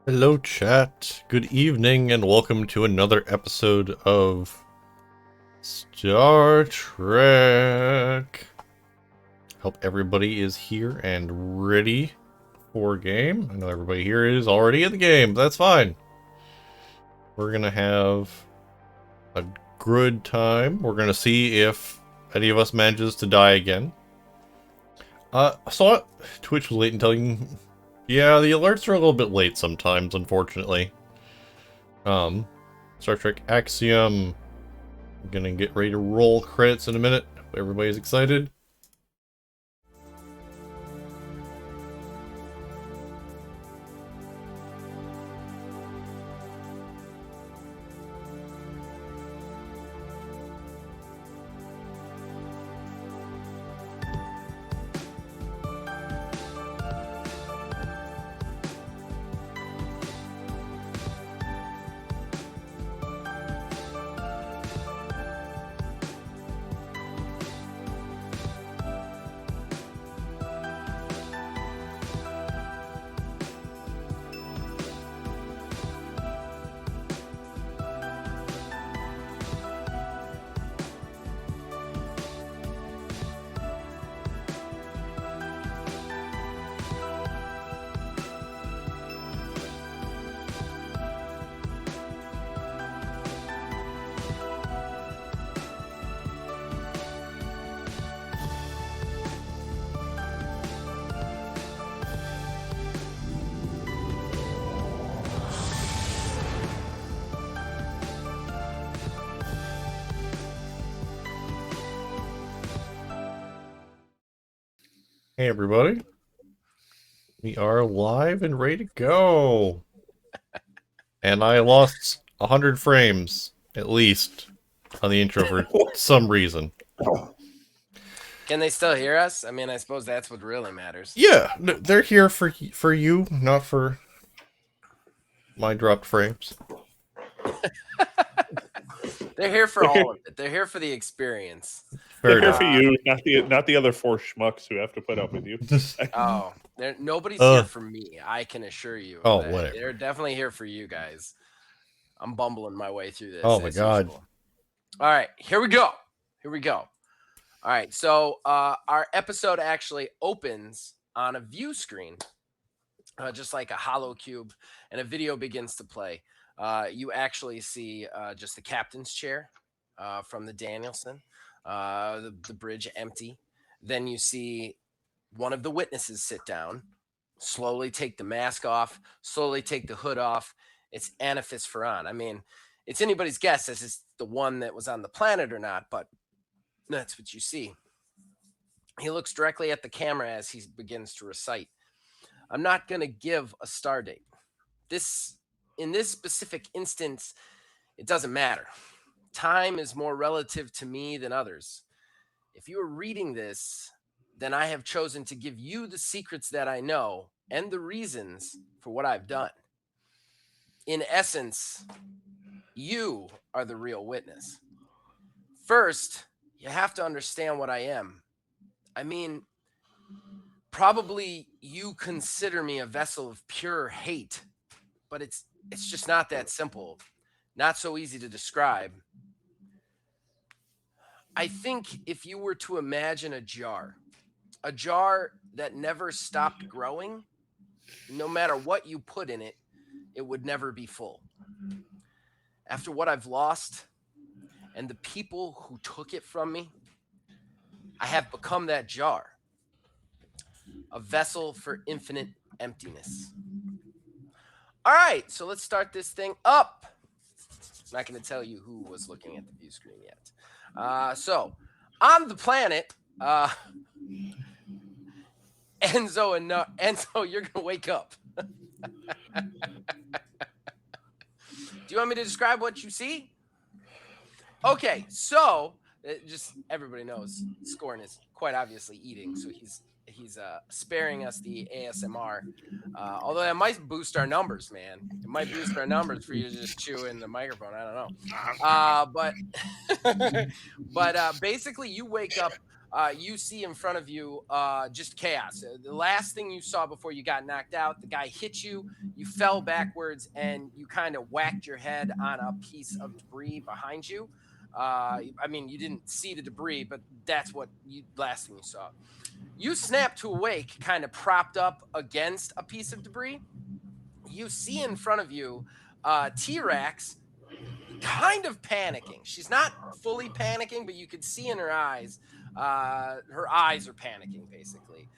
Hello, chat. Good evening, and welcome to another episode of Star Trek. Hope everybody is here and ready for game. I know everybody here is already in the game, but that's fine. We're gonna have a good time. We're gonna see if any of us manages to die again. I saw Twitch was late in telling. Yeah, the alerts are a little bit late sometimes, unfortunately. Star Trek Axiom. I'm gonna get ready to roll credits in a minute. Everybody's excited. Hey everybody. We are live and ready to go. And I lost 100 frames, at least, on the intro for some reason. Can they still hear us? I mean, I suppose that's what really matters. Yeah, they're here for you, not for my dropped frames. They're here for all of it. They're here for the experience. Fair They're here enough. for you, not the other four schmucks who have to put up with you. Oh, nobody's here for me. I can assure you. Oh, that. whatever. They're definitely here for you guys. I'm bumbling my way through this. Oh my god. Usual. All right, here we go. All right, so our episode actually opens on a view screen, just like a hollow cube, and a video begins to play. You actually see just the captain's chair from the Danielson, the bridge empty. Then you see one of the witnesses sit down, slowly take the mask off, slowly take the hood off. It's Anaphis Ferran. I mean, it's anybody's guess as it's the one that was on the planet or not, but that's what you see. He looks directly at the camera as he begins to recite. I'm not going to give a star date. In this specific instance, it doesn't matter. Time is more relative to me than others. If you are reading this, then I have chosen to give you the secrets that I know and the reasons for what I've done. In essence, you are the real witness. First, you have to understand what I am. I mean, probably you consider me a vessel of pure hate, but it's just not that simple. Not so easy to describe. I think if you were to imagine a jar that never stopped growing, no matter what you put in it, it would never be full. After what I've lost and the people who took it from me, I have become that jar, a vessel for infinite emptiness. All right, so let's start this thing up. I'm not going to tell you who was looking at the view screen yet. So, on the planet, Enzo, you're going to wake up. Do you want me to describe what you see? Okay, so just everybody knows Scorn is quite obviously eating, so he's sparing us the ASMR. Although that might boost our numbers, man. It might boost our numbers for you to just chew in the microphone. I don't know. But basically, you wake up you see in front of you just chaos. The last thing you saw before you got knocked out, the guy hit you, you fell backwards, and you kind of whacked your head on a piece of debris behind you. I mean, you didn't see the debris, but that's what last thing you saw. You snap to awake, kind of propped up against a piece of debris. You see in front of you T-Rex kind of panicking. She's not fully panicking, but you could see in her eyes are panicking, basically.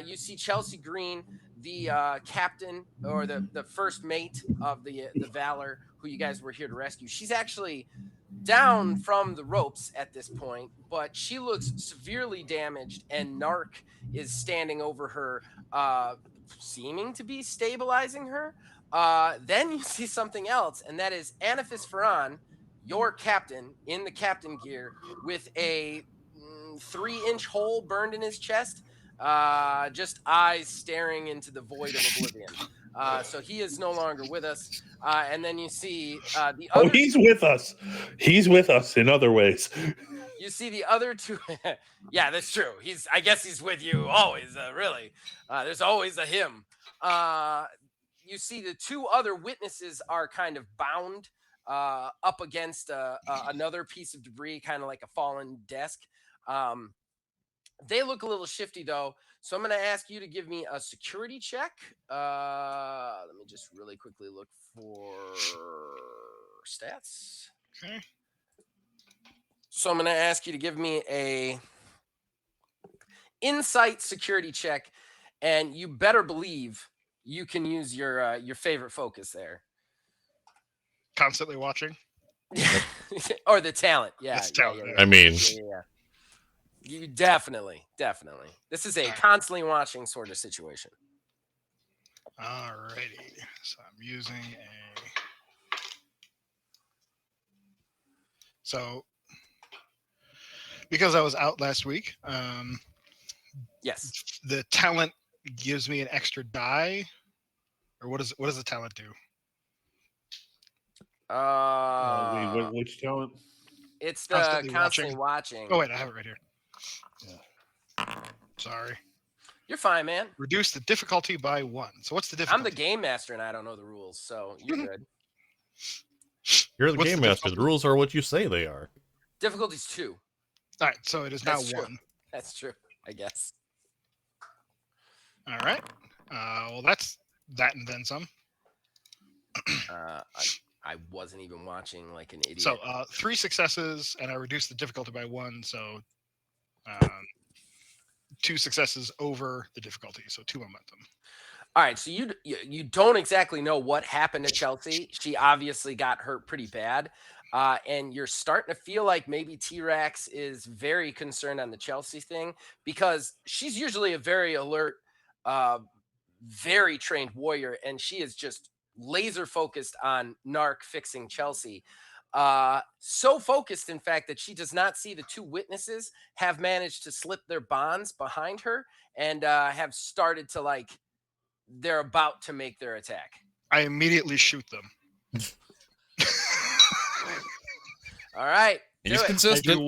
You see Chelsea Green, the captain or the first mate of the Valor, who you guys were here to rescue. She's actually down from the ropes at this point, but she looks severely damaged, and Narc is standing over her, seeming to be stabilizing her. Then you see something else, and that is Anaphis Ferran, your captain, in the captain gear with a 3-inch hole burned in his chest, just eyes staring into the void of oblivion. So he is no longer with us. And then you see the other. Oh, he's with us. He's with us in other ways. You see the other two. Yeah, that's true. I guess he's with you always. Really, there's always a him. You see the two other witnesses are kind of bound up against another piece of debris, kind of like a fallen desk. They look a little shifty though, so I'm going to ask you to give me a security check. Let me just really quickly look for stats. Okay. So I'm going to ask you to give me a insight security check, and you better believe you can use your favorite focus there. Constantly watching. Or the talent. Yeah. That's talent. I mean, Yeah. You definitely. This is a constantly watching sort of situation. Alrighty. So I'm using a. So because I was out last week, Yes. the talent gives me an extra die, or what does the talent do? Wait, which talent? It's the constantly watching. Oh wait, I have it right here. Yeah. Sorry. You're fine, man. Reduce the difficulty by 1. So what's the difficulty? I'm the game master and I don't know the rules, so you're good. You're the What's game the master. The rules are what you say they are. Difficulty's 2. All right, so it is now That's true. 1. That's true, I guess. All right. Well, that's that and then some. I wasn't even watching like an idiot. So 3 successes, and I reduced the difficulty by 1. So 2 successes over the difficulty, so 2 momentum. All right, so you don't exactly know what happened to Chelsea. She obviously got hurt pretty bad, and you're starting to feel like maybe T-Rex is very concerned on the Chelsea thing, because she's usually a very alert, very trained warrior, and she is just laser focused on Narc fixing Chelsea. So focused, in fact, that she does not see the two witnesses have managed to slip their bonds behind her and have started to they're about to make their attack. I immediately shoot them. All right. He's consistent.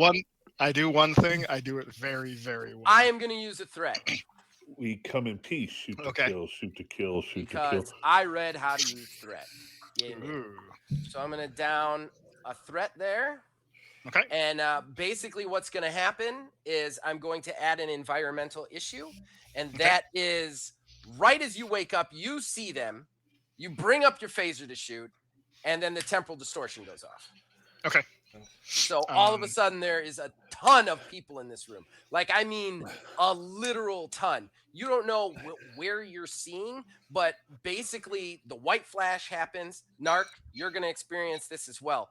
I do one thing. I do it very, very well. I am going to use a threat. We come in peace. Shoot to kill, shoot to kill, shoot to kill. Because I read how to use threat. So I'm going to down a threat there. Okay. And basically what's going to happen is I'm going to add an environmental issue. And that is right as you wake up, you see them, you bring up your phaser to shoot, and then the temporal distortion goes off. Okay. So all of a sudden there is a ton of people in this room. I mean, a literal ton. You don't know where you're seeing, but basically the white flash happens. Narc, you're going to experience this as well.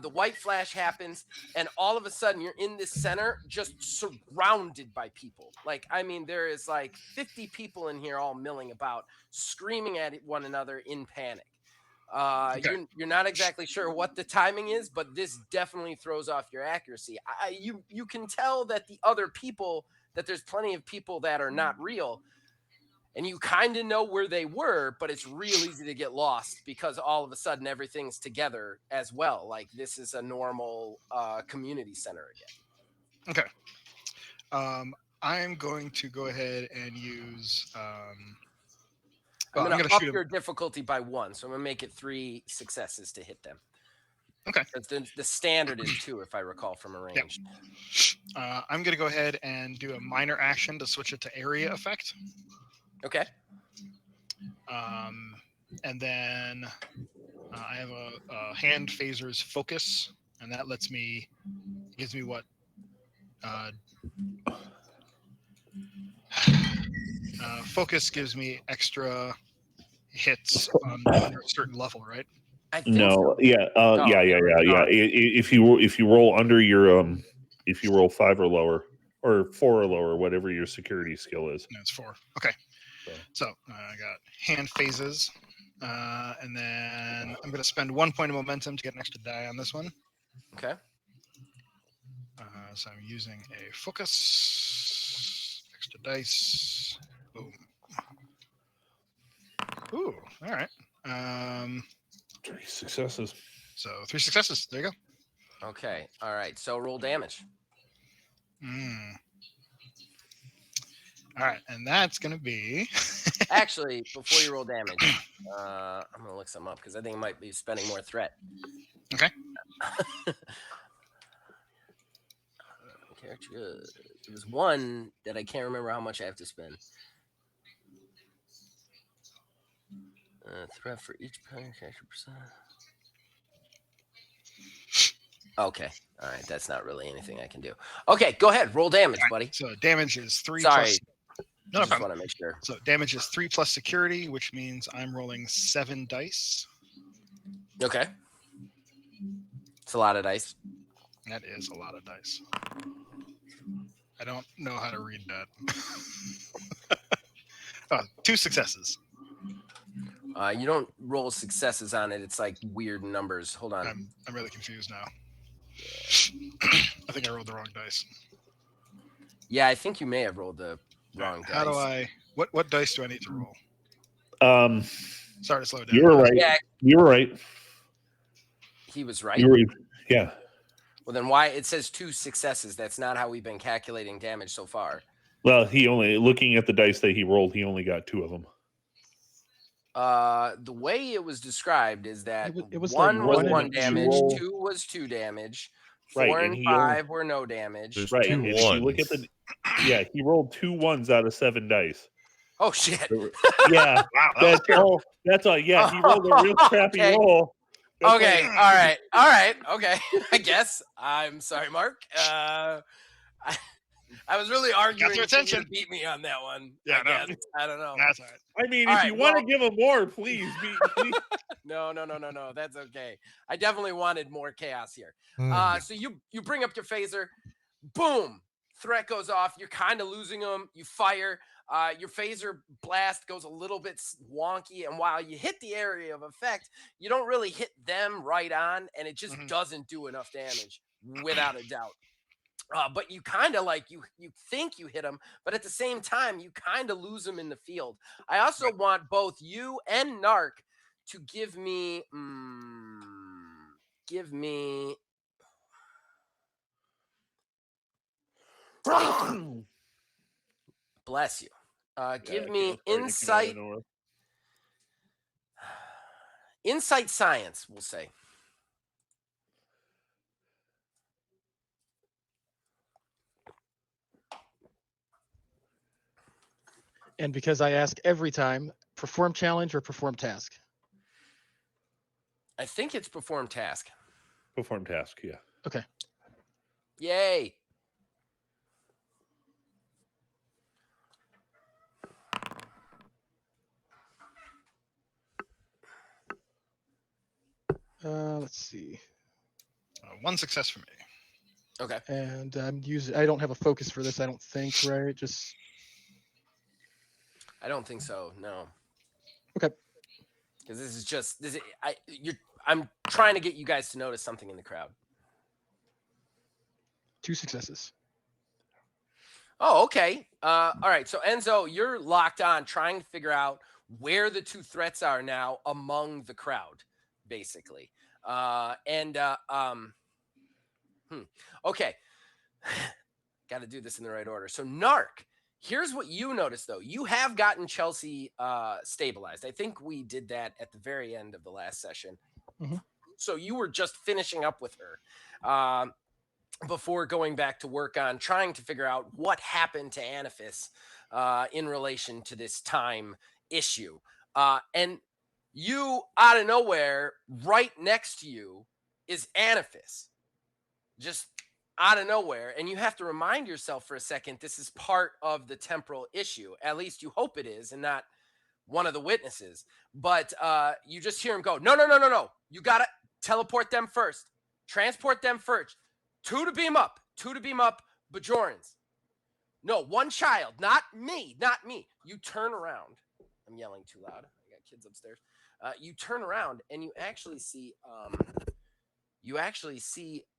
The white flash happens, and all of a sudden you're in this center just surrounded by people. I mean, there is 50 people in here all milling about, screaming at one another in panic. You're not exactly sure what the timing is, but this definitely throws off your accuracy. You can tell that the other people, that there's plenty of people that are not real, and you kind of know where they were, but it's real easy to get lost because all of a sudden everything's together as well. This is a normal community center again. I'm going to go ahead and use. I'm I'm going going to to up shoot him. your difficulty by 1, so I'm going to make it 3 successes to hit them. Okay. The standard is 2, if I recall from arranged. I'm going to go ahead and do a minor action to switch it to area effect. Okay. And then I have a hand phaser's focus, and that gives me what? Focus gives me extra hits under a certain level, right? I think No, so. yeah, yeah. If you roll under your if you roll 5 or lower, or 4 or lower, whatever your security skill is. No, it's 4. Okay. So I got hand phases, and then I'm going to spend 1 point of momentum to get an extra die on this one. Okay. So I'm using a focus, extra dice. Boom. Ooh, all right. 3 successes. So 3 successes. There you go. Okay. All right. So roll damage. All right, and that's going to be. Actually, before you roll damage, I'm going to look some up because I think it might be spending more threat. Okay. Character. There was one that I can't remember how much I have to spend. Threat for each character percent. Okay. All right. That's not really anything I can do. Okay. Go ahead. Roll damage, buddy. So damage is 3 Sorry. plus. No, Just problem. want to make sure. So damage is 3 plus security, which means I'm rolling 7 dice. Okay. It's a lot of dice. That is a lot of dice. I don't know how to read that. 2 successes. You don't roll successes on it. It's like weird numbers. Hold on. I'm really confused now. I think I rolled the wrong dice. Yeah, I think you may have rolled the wrong dice. How do I? What dice do I need to roll? Sorry to slow down. You were right. Yeah. You were right. He was right. Yeah. Well, then why it says 2 successes? That's not how we've been calculating damage so far. Well, looking at the dice that he rolled, he only got 2 of them. The way it was described is that it was 1 like was 1 and damage, roll. 2 was 2 damage, Right, 4 and and he 5 were no damage. There's Right. 2 And if you look at ones. he rolled 2 1s out of 7 dice. Oh shit! Yeah, Wow, that was terrible. that's all. Yeah, he rolled a real crappy Okay. roll. That's Okay, like- all right, okay. I guess I'm sorry, Mark. I was really arguing your for you attention. to beat me on that one. Yeah, I no. guess. I don't know. That's all right. I mean, All if right, you want well- to give him more, please. No. That's okay. I definitely wanted more chaos here. Hmm. So you bring up your phaser, boom, threat goes off. You're kind of losing them. You fire. Your phaser blast goes a little bit wonky, and while you hit the area of effect, you don't really hit them right on, and it just doesn't do enough damage, without a doubt. But you kind of like you think you hit them, but at the same time, you kind of lose them in the field. I also want both you and Narc to give me bless you. Give me insight science, we'll say. And because I ask every time, perform challenge or perform task. I think it's perform task. Perform task, yeah. Okay. Yay. Let's see. 1 success for me. Okay. And I don't have a focus for this, I don't think, right? I don't think so. No. Okay. Because I'm trying to get you guys to notice something in the crowd. 2 successes. Oh, okay. All right. So Enzo, you're locked on trying to figure out where the 2 threats are now among the crowd, basically. Okay. Got to do this in the right order. So Narc, here's what you notice though. You have gotten Chelsea stabilized. I think we did that at the very end of the last session. Mhm. So you were just finishing up with her before going back to work on trying to figure out what happened to Aniphis in relation to this time issue. And you, out of nowhere, right next to you is Aniphis. Just out of nowhere. And you have to remind yourself for a second, this is part of the temporal issue. At least you hope it is, and not one of the witnesses. But you just hear him go, no, no, no, no, no. You got to teleport them first. Transport them first. Two to beam up. Bajorans. No, one child. Not me. You turn around. I'm yelling too loud. I got kids upstairs. You turn around and you actually see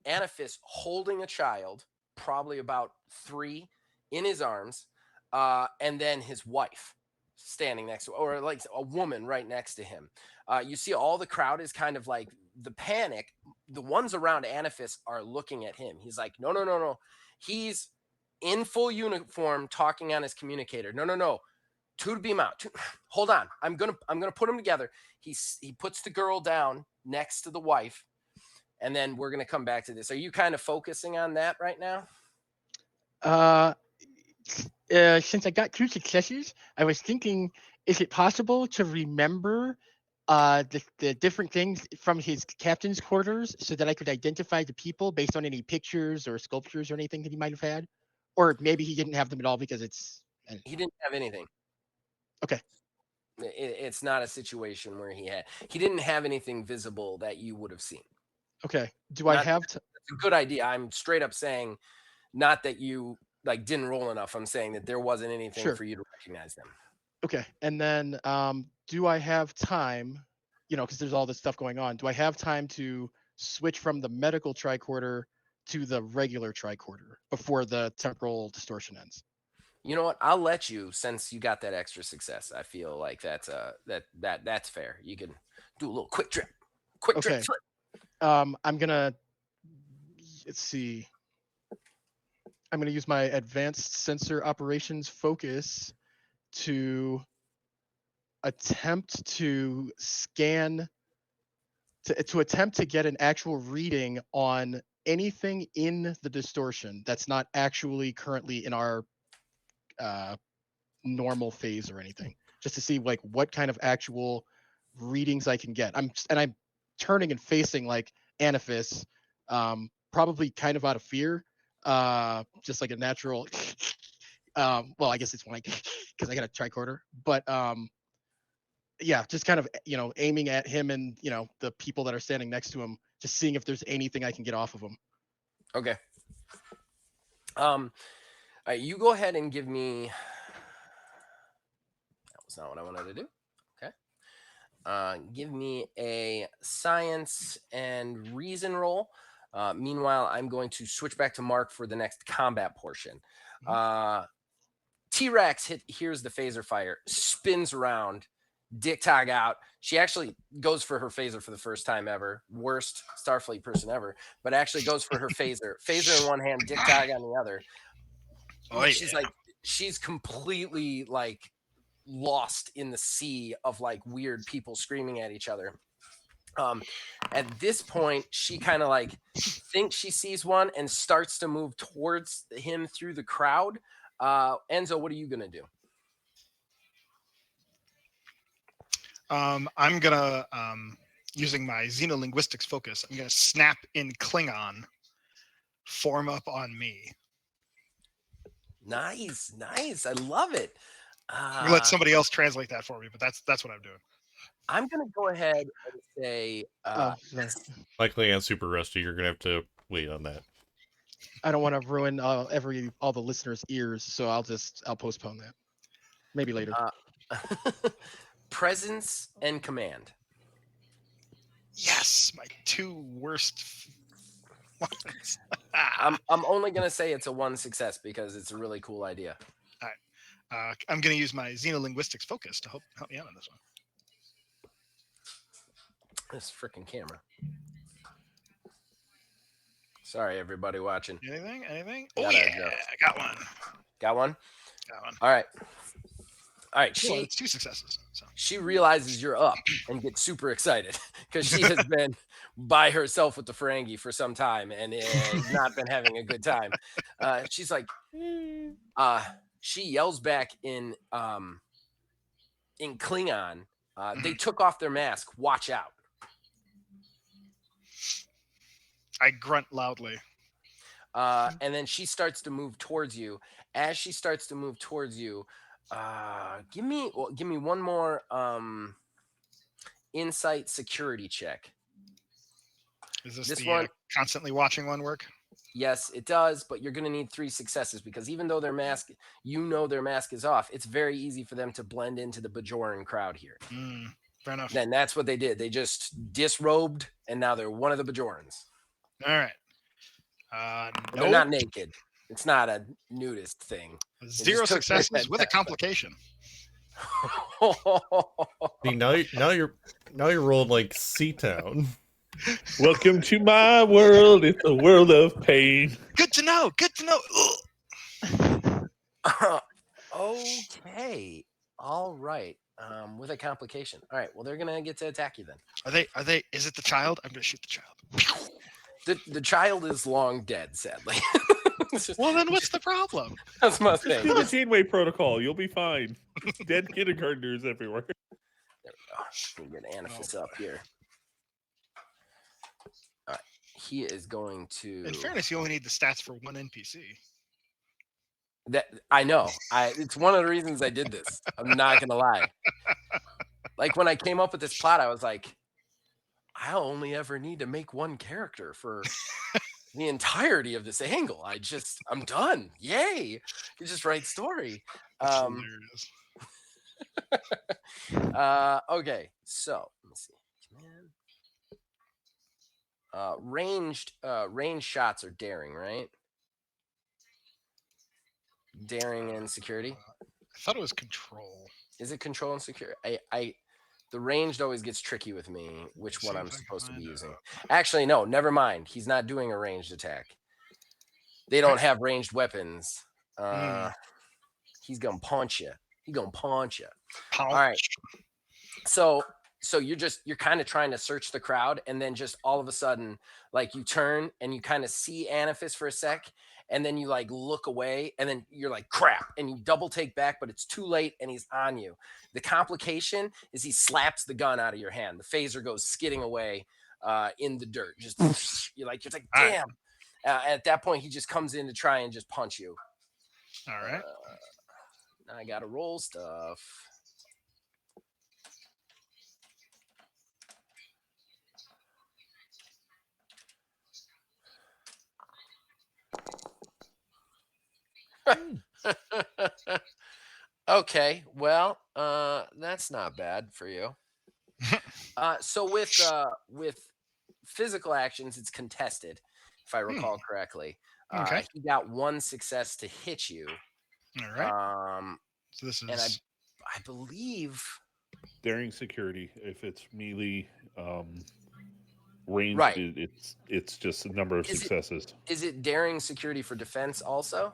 Aniphis holding a child, probably about 3, in his arms, and then his wife standing next to, or like a woman right next to him. You see all the crowd is kind of like the panic. The ones around Aniphis are looking at him. He's like, no, no, no, no. He's in full uniform talking on his communicator. No, no, no. 2 to beam out. 2. Hold on. I'm gonna put them together. He puts the girl down next to the wife. And then we're going to come back to this. Are you kind of focusing on that right now? Since I got 2 successes, I was thinking, is it possible to remember the different things from his captain's quarters so that I could identify the people based on any pictures or sculptures or anything that he might have had? Or maybe he didn't have them at all because He didn't have anything. Okay. It's not a situation where he didn't have anything visible that you would have seen. Okay. Do I have That's a good idea. I'm straight up saying not that you like didn't roll enough. I'm saying that there wasn't anything for you to recognize them. Okay. And then do I have time, because there's all this stuff going on. Do I have time to switch from the medical tricorder to the regular tricorder before the temporal distortion ends? You know what? I'll let you, since you got that extra success. I feel like that's fair. You can do a little quick trip. Quick trip flip. I'm gonna use my advanced sensor operations focus to attempt to scan to attempt to get an actual reading on anything in the distortion that's not actually currently in our normal phase or anything, just to see like what kind of actual readings I can get. I'm turning and facing like Aniphis, probably kind of out of fear, just like a natural. Well, I guess it's one because I got a tricorder, but yeah, just kind of aiming at him and the people that are standing next to him, just seeing if there's anything I can get off of them. Okay. All right, you go ahead and give me. That was not what I wanted to do. Okay. Give me a science and reason roll. Meanwhile, I'm going to switch back to Mark for the next combat portion. T-Rex hears the phaser fire, spins around, dick tag out. She actually goes for her phaser for the first time ever. Worst Starfleet person ever, but actually goes for her phaser. Phaser in one hand, dick tag on the other. Oh, she's completely like lost in the sea of like weird people screaming at each other. At this point, she kind of like thinks she sees one and starts to move towards him through the crowd. Enzo, what are you gonna do? I'm gonna using my xenolinguistics focus, I'm gonna snap in Klingon, form up on me. Nice. I love it. I'm gonna let somebody else translate that for me, but that's what I'm doing. I'm gonna go ahead and say likely and super rusty. You're gonna have to wait on that. I don't want to ruin all the listeners' ears, so I'll postpone that. Maybe later. Presence and command. Yes, my 2 worst ones. I'm only gonna say it's a 1 success because it's a really cool idea. All right. I'm gonna use my xenolinguistics focus to help me out on this one. This freaking camera. Sorry, everybody watching. Anything? Got Oh, it, yeah. Joe. I got one. Got one? Got one. All right. All right. Cool, it's 2 successes. So. She realizes you're up and gets super excited because she has been by herself with the Ferengi for some time and has not been having a good time. She's like, she yells back in Klingon. They took off their mask. Watch out. I grunt loudly. And then she starts to move towards you. As she starts to move towards you, give me one more insight security check. Is this This the one? constantly watching one work? Yes, it does, but you're going to need 3 successes because even though their mask is off, it's very easy for them to blend into the Bajoran crowd here. Fair enough. Then that's what they did. They just disrobed, and now they're one of the Bajorans. All right. They're not naked. It's not a nudist thing. 0 successes with a complication. See, now you rolled like C-Town. Welcome to my world. It's a world of pain. Good to know. Okay. All right. With a complication. All right. Well, they're gonna get to attack you then. Are they? Is it the child? I'm gonna shoot the child. The child is long dead, sadly. Well, then what's the problem? That's my Just thing. do the Janeway protocol. You'll be fine. Dead kindergartners everywhere. There we go. We'll get Anaphis up here. All right. He is going to. In fairness, you only need the stats for 1 NPC. That I know. It's one of the reasons I did this. I'm not gonna lie. Like when I came up with this plot, I was like, I only ever need to make 1 character for the entirety of this angle. I'm done. Yay! You just write story. That's hilarious. Okay, so let me see. Ranged shots are daring, right? Daring and security. I thought it was control. Is it control and security? The ranged always gets tricky with me. Which one I'm supposed to be using? Actually, no. Never mind. He's not doing a ranged attack. They don't have ranged weapons. He's gonna punch you. All right. So you're kind of trying to search the crowd, and then just all of a sudden, like you turn and you kind of see Anaphis for a sec, and then you like look away, and then you're like crap, and you double take back, but it's too late, and he's on you. The complication is he slaps the gun out of your hand. The phaser goes skidding away in the dirt. Just you're like damn. At that point, he just comes in to try and just punch you. All right. Now I gotta roll stuff. Okay, well, that's not bad for you. So with physical actions, it's contested, if I recall correctly. Okay. He got 1 success to hit you. All right. So this is. And I believe Daring security. If it's melee, range, Right. it's just a number of successes. Is it daring security for defense also?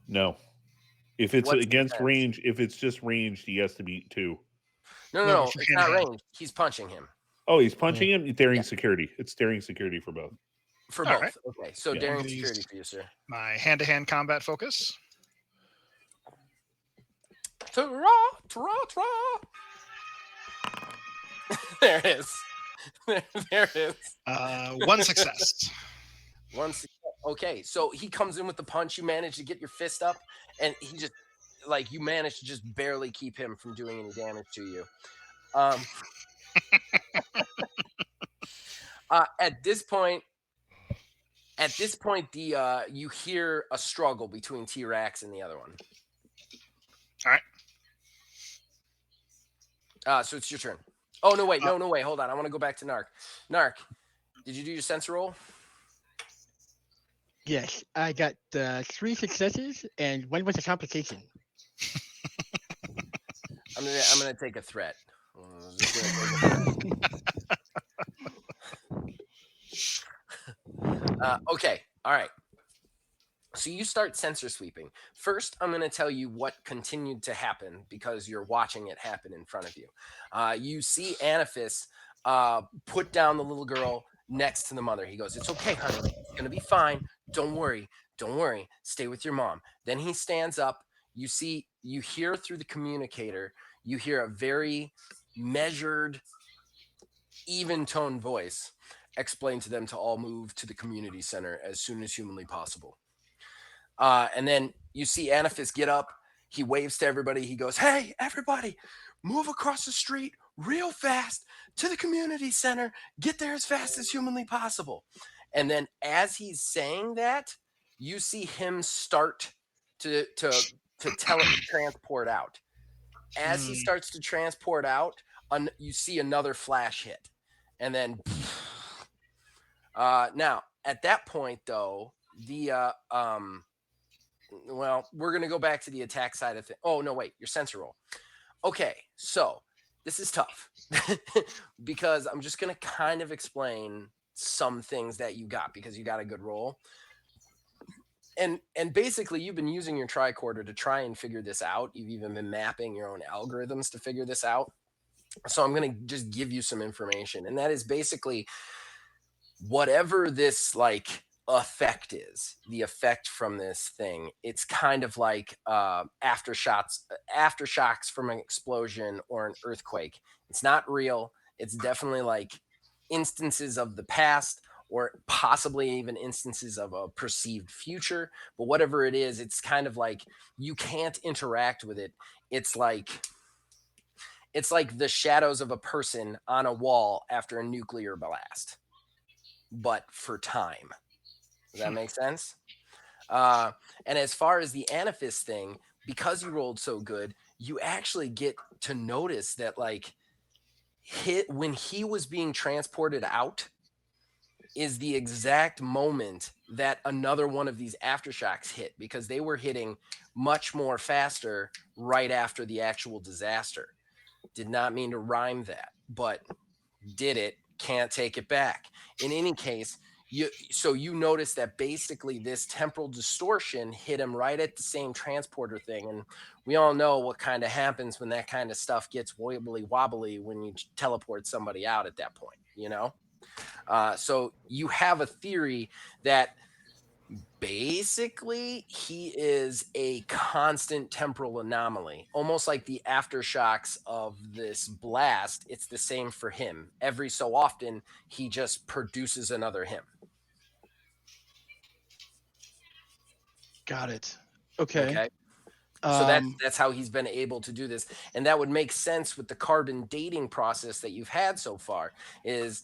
No. If it's What's against defense? range, if it's just ranged, he has to beat 2. No, if you it's can't not have- ranged. He's punching him. Oh, he's punching him? Daring Yeah. security. It's daring security for both. For All both. right. Okay, so Yeah. daring These- security for you, sir. My hand-to-hand combat focus. Ta-ra. There it is. There it is. 1 success. Okay, so he comes in with the punch. You manage to get your fist up, and he just you manage to just barely keep him from doing any damage to you. At this point, the you hear a struggle between T-Rex and the other one. All right. So it's your turn. Oh no! Wait, no, wait. Hold on. I want to go back to Narc. Narc, did you do your sense roll? Yes, I got 3 successes and 1 was a complication. I'm gonna take a threat. Okay. All right. So you start sensor sweeping. First, I'm going to tell you what continued to happen because you're watching it happen in front of you. You see Anaphis put down the little girl next to the mother. He goes, "It's okay, honey. It's going to be fine. Don't worry. Don't worry. Stay with your mom." Then he stands up. You hear through the communicator, you hear a very measured, even tone voice explain to them to all move to the community center as soon as humanly possible. And then you see Anaphis get up. He waves to everybody. He goes, "Hey, everybody, move across the street real fast to the community center. Get there as fast as humanly possible." And then as he's saying that, you see him start to transport out. As he starts to transport out, you see another flash hit. And then now at that point, though, well, we're going to go back to the attack side of things. Oh, no, wait, your sensor roll. Okay, so this is tough because I'm just going to kind of explain some things that you got because you got a good roll. And basically, you've been using your tricorder to try and figure this out. You've even been mapping your own algorithms to figure this out. So I'm going to just give you some information. And that is basically whatever this like effect is, the effect from this thing, it's kind of like aftershocks from an explosion or an earthquake. It's not real. It's definitely like instances of the past or possibly even instances of a perceived future. But whatever it is, it's kind of like you can't interact with it. It's like the shadows of a person on a wall after a nuclear blast, but for time. Does that make sense? And as far as the Anaphis thing, because you rolled so good, you actually get to notice that like when he was being transported out is the exact moment that another one of these aftershocks hit, because they were hitting much more faster right after the actual disaster. Did not mean to rhyme that, but did it. Can't take it back. In any case, you notice that basically this temporal distortion hit him right at the same transporter thing. And we all know what kind of happens when that kind of stuff gets wobbly when you teleport somebody out at that point, you know? So you have a theory that basically he is a constant temporal anomaly, almost like the aftershocks of this blast. It's the same for him. Every so often, he just produces another him. Got it. Okay. So that's how he's been able to do this. And that would make sense with the carbon dating process that you've had so far, is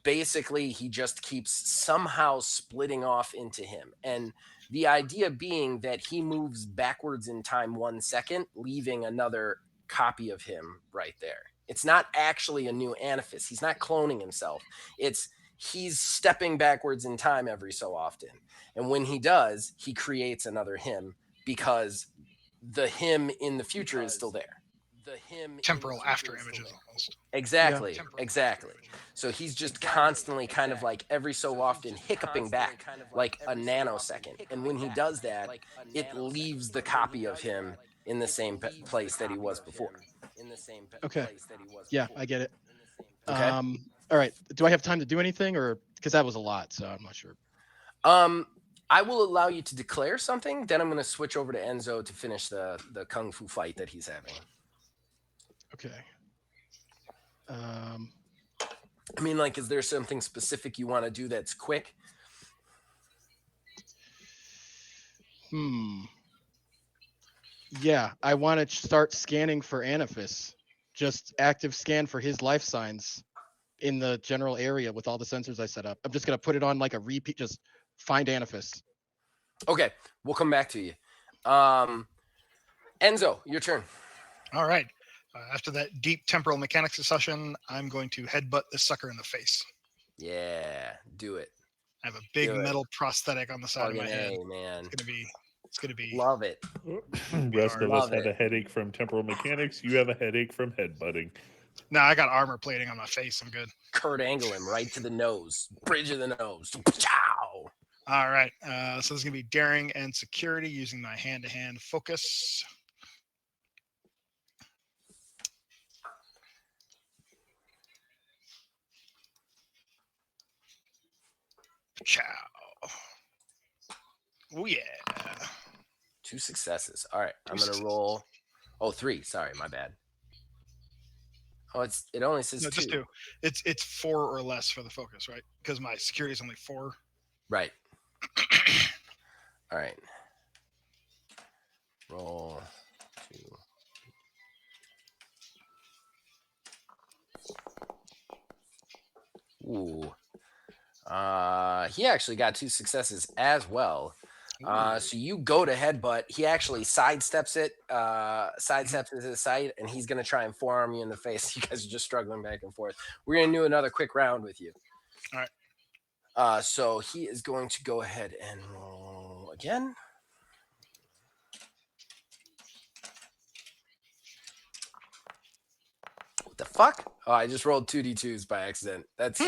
basically he just keeps somehow splitting off into him. And the idea being that he moves backwards in time 1 second, leaving another copy of him right there. It's not actually a new Anaphis. He's not cloning himself. He's stepping backwards in time every so often. And when he does, he creates another him because the him in the future is still there. Temporal after images almost. Exactly. Yeah. Exactly. So he's just constantly kind of like every so often hiccuping back like a nanosecond. And when he does that, it leaves the copy of him in the same place that he was before. Okay. Yeah, I get it. Okay. All right. Do I have time to do anything, or because that was a lot, so I'm not sure. I will allow you to declare something. Then I'm going to switch over to Enzo to finish the kung fu fight that he's having. Okay. I mean, like, is there something specific you want to do that's quick? Yeah, I want to start scanning for Anaphis. Just active scan for his life signs in the general area with all the sensors I set up. I'm just going to put it on like a repeat, just find Anaphis. Okay, we'll come back to you. Enzo, your turn. All right. After that deep temporal mechanics session, I'm going to headbutt this sucker in the face. Yeah, do it. I have a big metal prosthetic on the side of my head. Man. It's gonna be. Love it. Rest of us had it. a headache from temporal mechanics. You have a headache from headbutting. No, I got armor plating on my face. I'm good. Kurt Angle him right to the nose. Bridge of the nose. Chow. All right. So this is gonna be daring and security using my hand-to-hand focus. Ciao. Oh yeah. 2 successes. All right, I'm gonna successes. roll. Oh, 3. Sorry, my bad. Oh, it only says No, 2. just 2. It's 4 or less for the focus, right? Because my security is only 4. Right. All right. Roll 2. Ooh. He actually got 2 successes as well. So you go to headbutt. He actually sidesteps it, sidesteps it to the side, and he's gonna try and forearm you in the face. You guys are just struggling back and forth. We're gonna do another quick round with you. All right. So he is going to go ahead and roll again. What the fuck? Oh, I just rolled 2d2s by accident. That's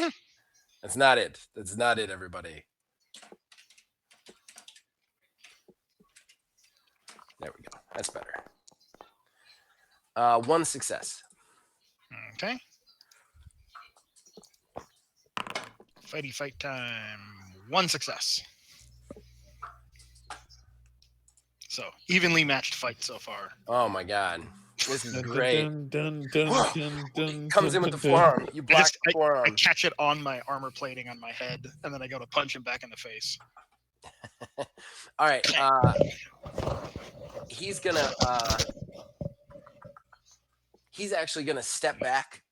not it. That's not it, everybody. There we go. That's better. 1 success. Okay. Fighty fight time. 1 success. So evenly matched fight so far. Oh my god. This is great. Dun, Comes in with the forearm. You block the I forearm. catch it on my armor plating on my head, and then I go to punch him back in the face. All right. He's gonna. He's actually gonna step back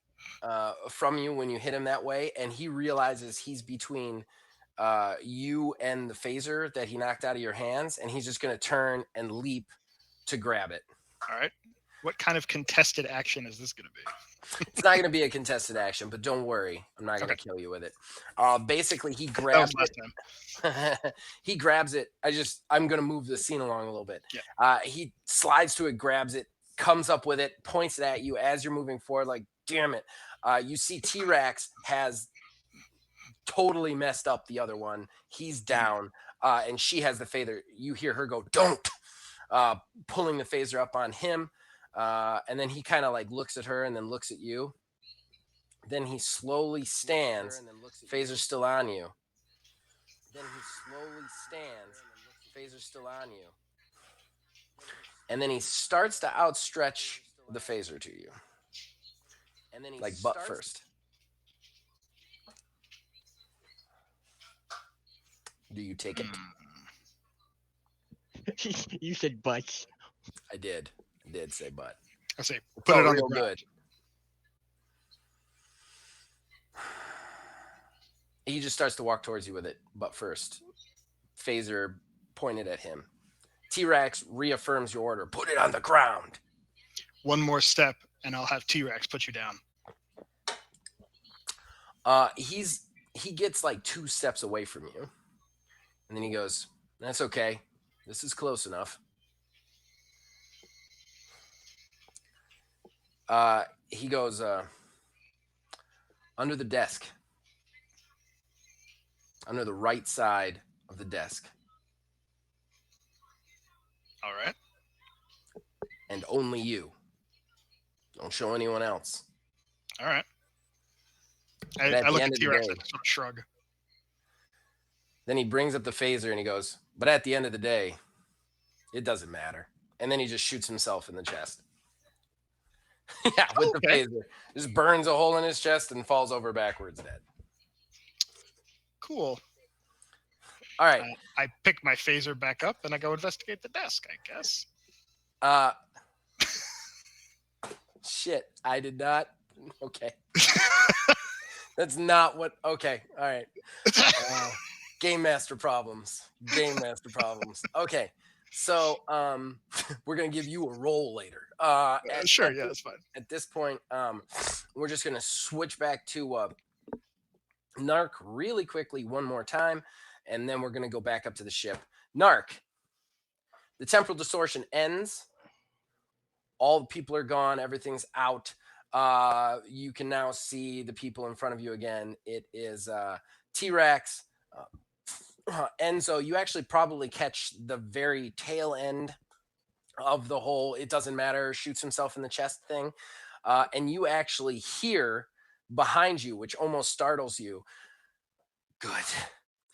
from you when you hit him that way, and he realizes he's between you and the phaser that he knocked out of your hands, and he's just gonna turn and leap to grab it. All right. What kind of contested action is this going to be? It's not going to be a contested action, but don't worry. I'm not going to kill you with it. Basically, he grabs it. He grabs it. I'm going to move the scene along a little bit. Yeah. He slides to it, grabs it, comes up with it, points it at you as you're moving forward. Like, damn it. You see T-Rex has totally messed up the other one. He's down, and she has the phaser. You hear her go, don't, pulling the phaser up on him. And then he kind of like looks at her and then looks at you. Then he slowly stands. Phaser's still on you. Then he slowly stands. Phaser's still on you. And then he starts to outstretch the phaser to you. And then he like butt first. Do you take it? You said butt. I did say butt. I say put it on the real ground. good. He just starts to walk towards you with it, butt first. Phaser pointed at him. T-Rex reaffirms your order. Put it on the ground. 1 more step, and I'll have T-Rex put you down. He gets like 2 steps away from you, and then he goes, "That's okay. This is close enough." He goes under the desk, under the right side of the desk. All right. And only you. Don't show anyone else. All right. At I the look end at of the T-Rex day- and sort of shrug. Then he brings up the phaser and he goes, "But at the end of the day, it doesn't matter." And then he just shoots himself in the chest. Yeah, with the phaser. Just burns a hole in his chest and falls over backwards dead. Cool. All right. I pick my phaser back up and I go investigate the desk, I guess. Shit, I did not. Okay. That's not what. Okay. All right. Game master problems. Okay. So we're gonna give you a roll later. Sure, yeah, that's fine. At this point, we're just gonna switch back to Narc really quickly one more time, and then we're gonna go back up to the ship. Narc, the temporal distortion ends. All the people are gone. Everything's out. You can now see the people in front of you again. It is T-Rex, Enzo, you actually probably catch the very tail end of the whole "it doesn't matter" shoots himself in the chest thing, and you actually hear behind you, which almost startles you. Good,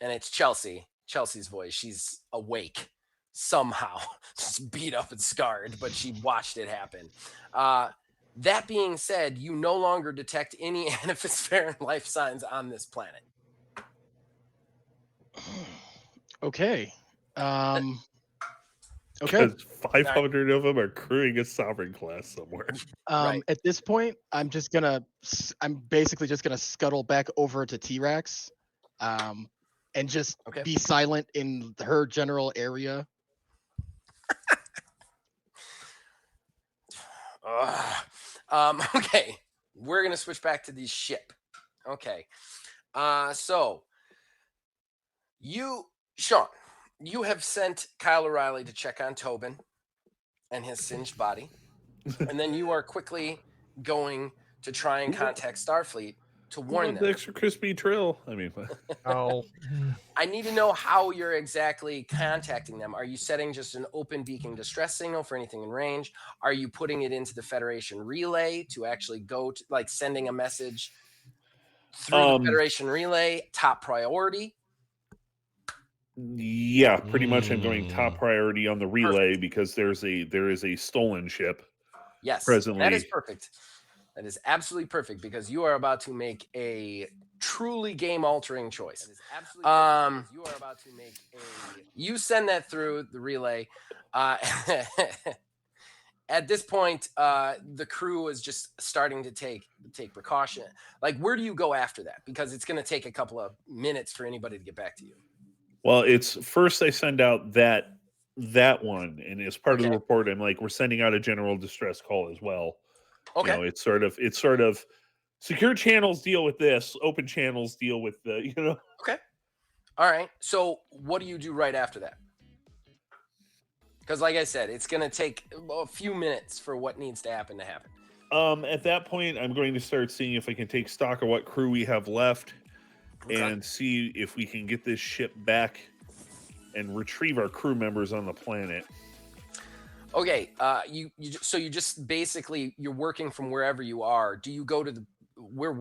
and it's Chelsea. Chelsea's voice. She's awake somehow, just beat up and scarred, but she watched it happen. That being said, you no longer detect any anaphysphere life signs on this planet. Okay. Okay. Because 500 of them are crewing a sovereign class somewhere. Right. At this point, I'm basically just gonna scuttle back over to T-Rex, and just Okay. be silent in her general area. Okay, we're gonna switch back to the ship. Okay, so Sean, you have sent Kyle O'Reilly to check on Tobin and his singed body, and then you are quickly going to try and contact Starfleet to warn The them. extra crispy trill. I mean, Oh. I need to know how you're exactly contacting them. Are you setting just an open beacon distress signal for anything in range? Are you putting it into the Federation relay to actually go to, like, sending a message through the Federation relay, top priority? yeah, pretty much. I'm going top priority on the relay because there is a stolen ship. Yes, presently. that is perfect. That is absolutely perfect because you are about to make a truly game-altering choice. That is absolutely perfect because you are about to make a. You send that through the relay. At this point, the crew is just starting to take precaution. Like, where do you go after that? Because it's going to take a couple of minutes for anybody to get back to you. Well, it's first I send out that one, and as part of the Okay. report, I'm like, we're sending out a general distress call as well. Okay. You know, it's sort of secure channels deal with this, open channels deal with the, you know. Okay. All right. So what do you do right after that? Because, like I said, it's going to take a few minutes for what needs to happen to happen. At that point, I'm going to start seeing if I can take stock of what crew we have left, and see if we can get this ship back and retrieve our crew members on the planet. Okay. So you just basically you're working from wherever you are. Do you go to the where?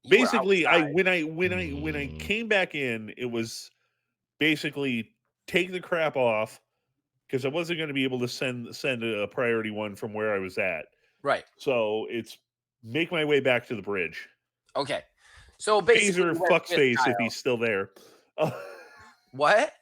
Basically, when I came back in, it was basically take the crap off because I wasn't going to be able to send a priority one from where I was at. Right. So it's make my way back to the bridge. Okay. So basically, Phaser fucks face if he's still there. What?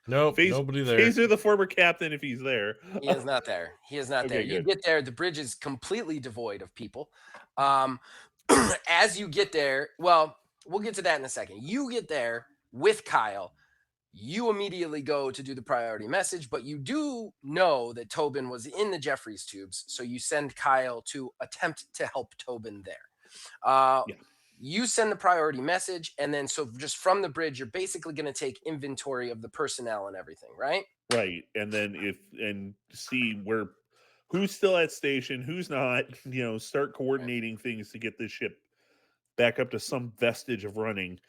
Nope, nobody there. Phaser, the former captain, if he's there. He is not there. He is not Okay, there. You good. get there, the bridge is completely devoid of people. As you get there, well, we'll get to that in a second. You get there with Kyle. You immediately go to do the priority message, but you do know that Tobin was in the Jeffries tubes, so you send Kyle to attempt to help Tobin there. You send the priority message, and then so just from the bridge, you're basically going to take inventory of the personnel and everything, right? Right, and then see who's still at station, who's not. You know, start coordinating things to get this ship back up to some vestige of running.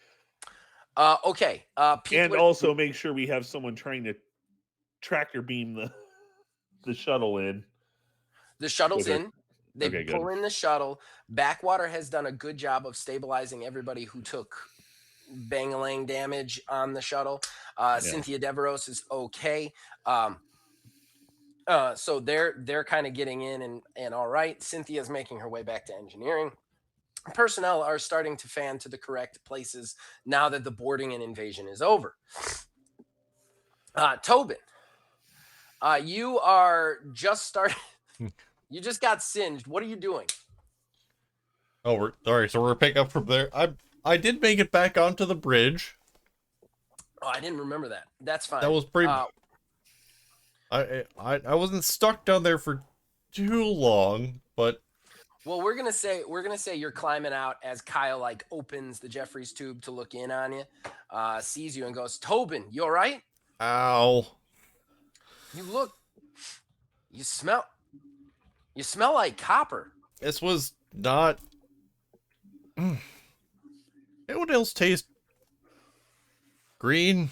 Okay. And also make sure we have someone trying to tractor beam the shuttle in. The shuttle's in. They pull good. in the shuttle. Backwater has done a good job of stabilizing everybody who took bang-a-lang damage on the shuttle. Cynthia Deveros is okay. So they're kind of getting in and all right. Cynthia's making her way back to engineering. Personnel are starting to fan to the correct places now that the boarding and invasion is over. Tobin, you are just starting. You just got singed. What are you doing? Oh, we're sorry. So we're picking up from there. I did make it back onto the bridge. Oh, I didn't remember that. That's fine. That was pretty. I wasn't stuck down there for too long, but. Well, we're gonna say you're climbing out as Kyle like opens the Jeffries tube to look in on you, sees you and goes, "Tobin, you all right? Ow! You smell like copper." This was not. Anyone else taste Green.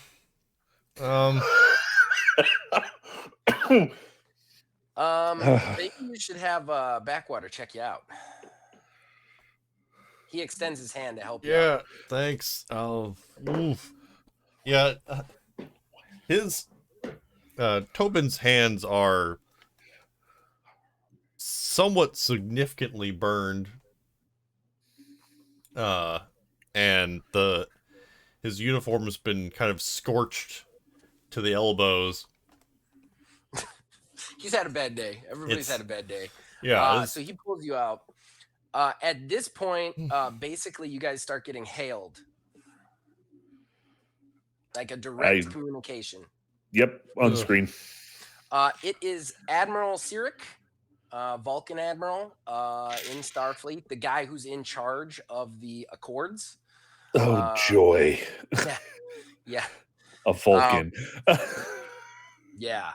Maybe you should have Backwater check you out. He extends his hand to help you out. Yeah, thanks. Oof. Yeah, his Tobin's hands are somewhat significantly burned. And his uniform has been kind of scorched to the elbows. He's had a bad day. Everybody's had a bad day. Yeah. So he pulls you out. At this point, basically, you guys start getting hailed. Like a direct communication. Yep, on screen. It is Admiral Sirik, Vulcan Admiral in Starfleet, the guy who's in charge of the Accords. Oh, joy. Yeah. A Vulcan. Yeah.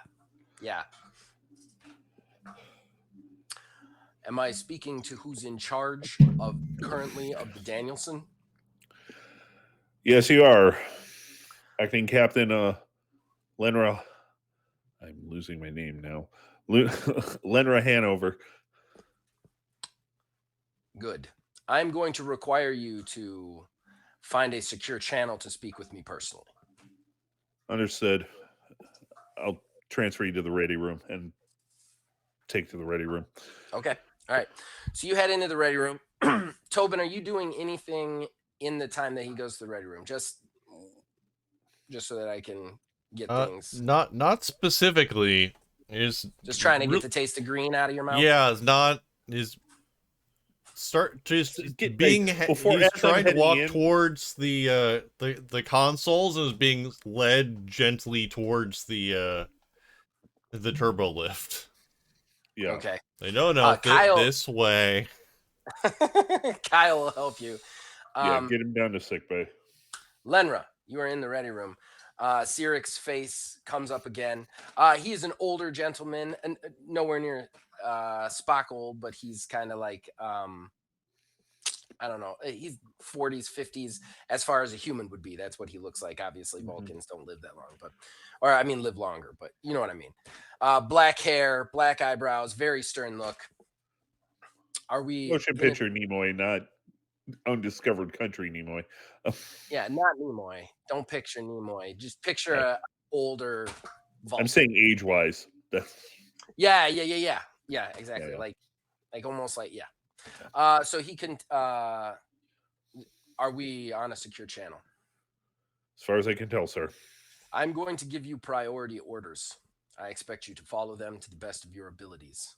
Am I speaking to who's in charge currently of the Danielson? Yes, you are. Acting Captain Lenra. I'm losing my name now. Lenra Hanover. Good. I'm going to require you to find a secure channel to speak with me personally. Understood. I'll transfer you to the ready room and take to the ready room. Okay. All right. So you head into the ready room. Tobin, are you doing anything in the time that he goes to the ready room? Just so that I can get things. Not specifically. Just trying to get the taste of green out of your mouth. Yeah, it's not. He's being. He's trying to walk towards the consoles and is being led gently towards the turbo lift. Yeah. Okay. No, Kyle, this way. Kyle will help you. Get him down to sickbay. Lenra, you are in the ready room. Sirik's face comes up again. He is an older gentleman, and nowhere near Spock old, but he's kind of like I don't know. He's 40s, 50s, as far as a human would be. That's what he looks like. Obviously, Vulcans don't live that long, live longer, but you know what I mean. Black hair, black eyebrows, very stern look. Are we motion picture Nimoy, not undiscovered country Nimoy? Yeah, not Nimoy. Don't picture Nimoy. Just picture a older Vulcan. I'm saying age-wise. Yeah, exactly. Yeah. Like almost like so he can are we on a secure channel? As far as I can tell, sir. I'm going to give you priority orders. I expect you to follow them to the best of your abilities.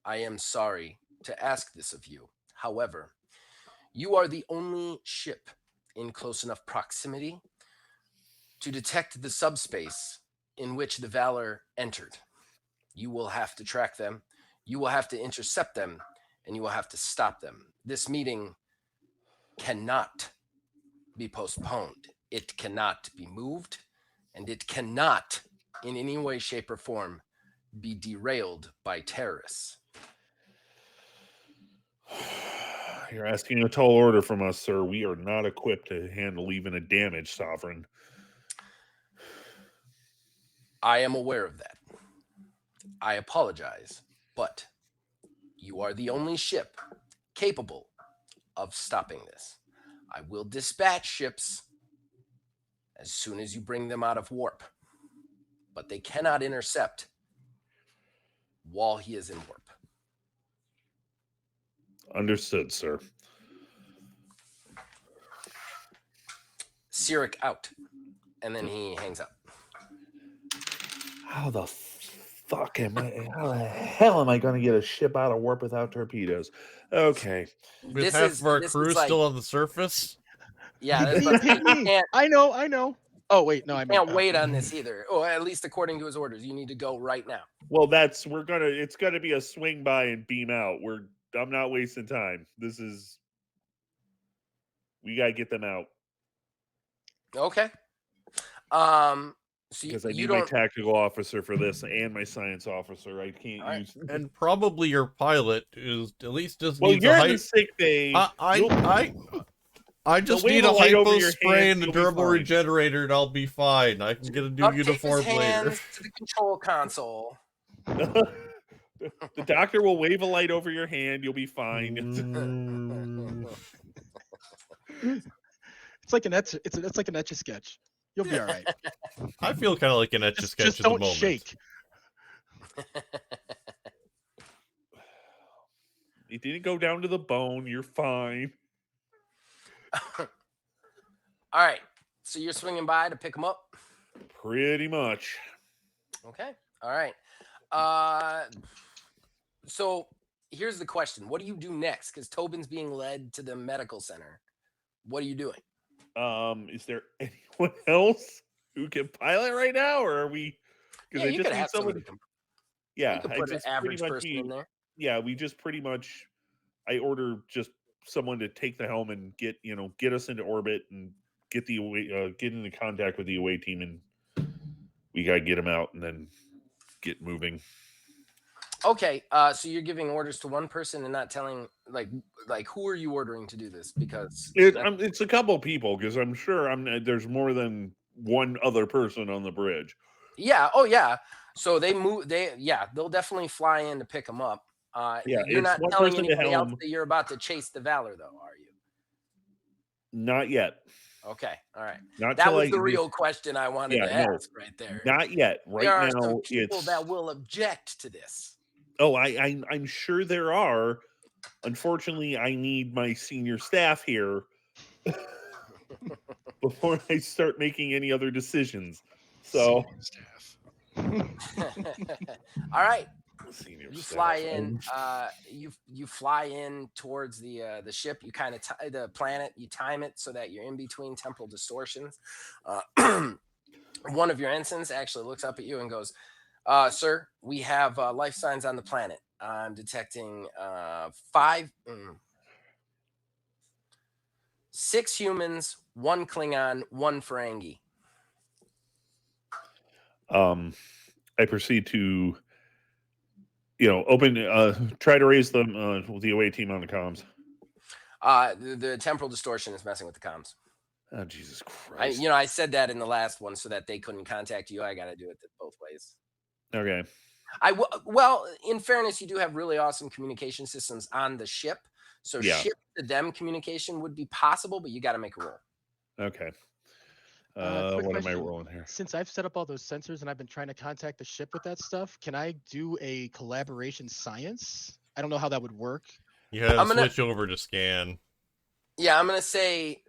I am sorry to ask this of you. However, you are the only ship in close enough proximity to detect the subspace in which the Valor entered. You will have to track them. You will have to intercept them, and you will have to stop them. This meeting cannot be postponed. It cannot be moved, and it cannot, in any way, shape, or form, be derailed by terrorists. You're asking a tall order from us, sir. We are not equipped to handle even a damaged sovereign. I am aware of that. I apologize, but you are the only ship capable of stopping this. I will dispatch ships as soon as you bring them out of warp, but they cannot intercept while he is in warp. Understood, sir. Sirik out, and then he hangs up. How the fuck am I? How the hell am I going to get a ship out of warp without torpedoes? Okay. With half of our crew still on the surface? Yeah, that's what I know. Oh wait, no, I can't wait on this either. Or at least according to his orders, you need to go right now. Well, it's gonna be a swing by and beam out. I'm not wasting time. We gotta get them out. Okay. So because I need my tactical officer for this and my science officer. I can't use. And probably your pilot is at least just well, needs you're a in the sick bay. I just wave need a a light over hypo your spray hands, and a you'll be durable fine. regenerator, and I'll be fine. I can get a new Update his uniform later. hands to the control console. The doctor will wave a light over your hand. You'll be fine. It's like an etch. It's like an etch a sketch. You'll be all right. I feel kind of like an etch a sketch Just at the don't moment. shake. It didn't go down to the bone. You're fine. All right. So you're swinging by to pick him up? Pretty much. Okay. All right. So here's the question. What do you do next? Because Tobin's being led to the medical center. What are you doing? Is there anyone else who can pilot right now, or are we? Yeah, you could have somebody. Yeah, You could I put an just average pretty much person in there. Yeah, we just pretty much. I order just someone to take the helm and get us into orbit and get into contact with the away team, and we gotta get them out and then get moving. Okay, so you're giving orders to one person and not telling like who are you ordering to do this? Because It's a couple people, because I'm sure there's more than one other person on the bridge. yeah, oh yeah. So they'll definitely fly in to pick them up. Yeah, You're it's not one telling person to anybody else helm. that you're about to chase the Valor, though, are you? Not yet. Okay, all right. Not That till was the real question I wanted to no, ask right there. Not yet. Right There are now, some people it's. that will object to this. Oh, I'm sure there are. Unfortunately, I need my senior staff here before I start making any other decisions. So, Senior staff. All right. senior You staff. fly in. You fly in towards the ship. You kind of the planet. You time it so that you're in between temporal distortions. One of your ensigns actually looks up at you and goes, "Sir, we have life signs on the planet. I'm detecting 6 humans, 1 Klingon, 1 Ferengi." I proceed to, try to raise them with the away team on the comms. The temporal distortion is messing with the comms. Oh, Jesus Christ! I said that in the last one so that they couldn't contact you. I got to do it both ways. Okay. Well, in fairness, you do have really awesome communication systems on the ship. So ship to them communication would be possible, but you got to make a roll. Okay. Quick What am I question. rolling here? Since I've set up all those sensors and I've been trying to contact the ship with that stuff, can I do a collaboration science? I don't know how that would work. You have to switch over to scan. Yeah, I'm gonna say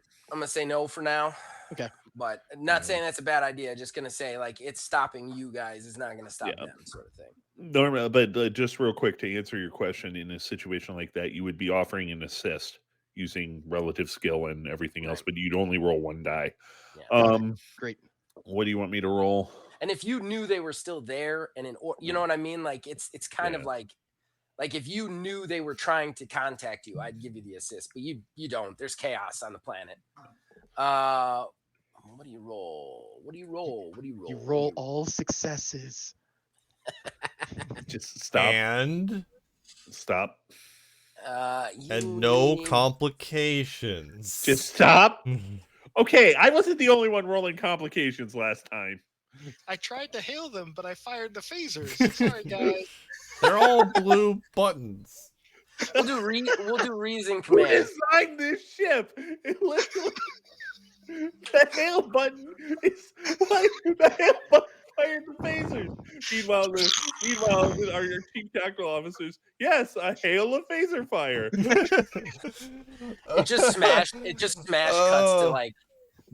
no for now. Okay. But not saying that's a bad idea. Just gonna say like it's stopping you guys. It's not gonna stop them, sort of thing. Normal, but just real quick to answer your question, in a situation like that, you would be offering an assist using relative skill and everything else, but you'd only roll 1 die. Yeah. Great. What do you want me to roll? And if you knew they were still there, and you know what I mean, like it's kind of like if you knew they were trying to contact you, I'd give you the assist, but you don't. There's chaos on the planet. What do you roll? You roll all successes. Just stop. And stop. And no complications. Just stop. Okay, I wasn't the only one rolling complications last time. I tried to hail them, but I fired the phasers. Sorry, guys. They're all blue buttons. We'll do reason Who command. designed this ship? It literally, the hail button is like the hail button fired the phasers. Meanwhile, our chief tactical officers, yes, a hail of phaser fire. It just smashed cuts to like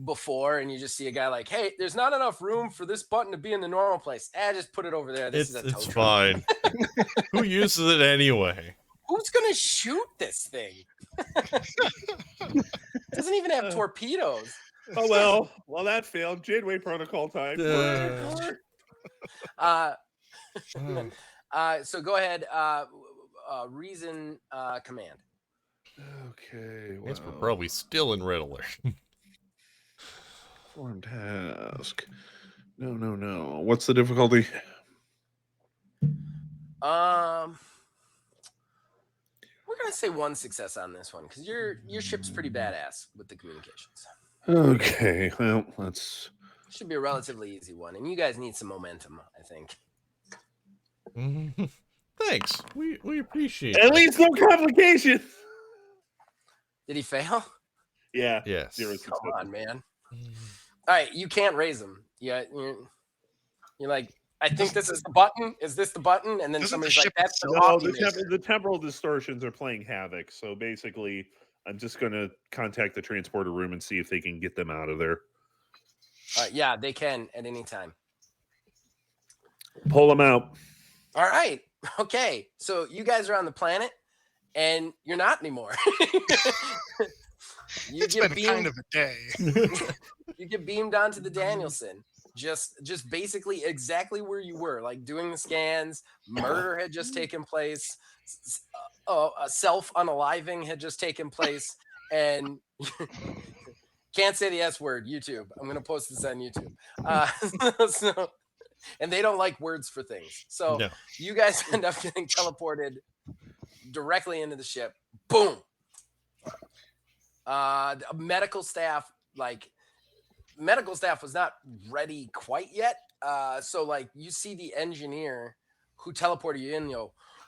before, and you just see a guy like, hey, there's not enough room for this button to be in the normal place. Just put it over there. It's fine. Who uses it anyway? Who's gonna shoot this thing? Doesn't even have torpedoes. Oh well, that failed. Janeway protocol time. So go ahead. Reason command. Okay. I guess we're probably still in red alert. Form task. No. What's the difficulty? Well, We're gonna say 1 success on this one because your ship's pretty badass with the communications. Okay, well, let's. Should be a relatively easy one, and you guys need some momentum, I think. Thanks. We appreciate At that. least no complications. Did he fail? Yeah. Yes. 0 Come success. on, man. All right, you can't raise them. Yeah, you're like, I think this is the button. Is this the button? And then Doesn't somebody's the like, ship that's the No, coffee the, maker. the temporal distortions are playing havoc. So basically, I'm just going to contact the transporter room and see if they can get them out of there. Yeah, they can at any time. Pull them out. All right. Okay. So you guys are on the planet, and you're not anymore. It's been kind of a day. You get beamed onto the Danielson. Just basically exactly where you were, like doing the scans. Murder had just taken place. A self-unaliving had just taken place, and can't say the S word. YouTube. I'm gonna post this on YouTube. And they don't like words for things. So No. you guys end up getting teleported directly into the ship. Boom. Medical staff was not ready quite yet. So like you see the engineer who teleported you in,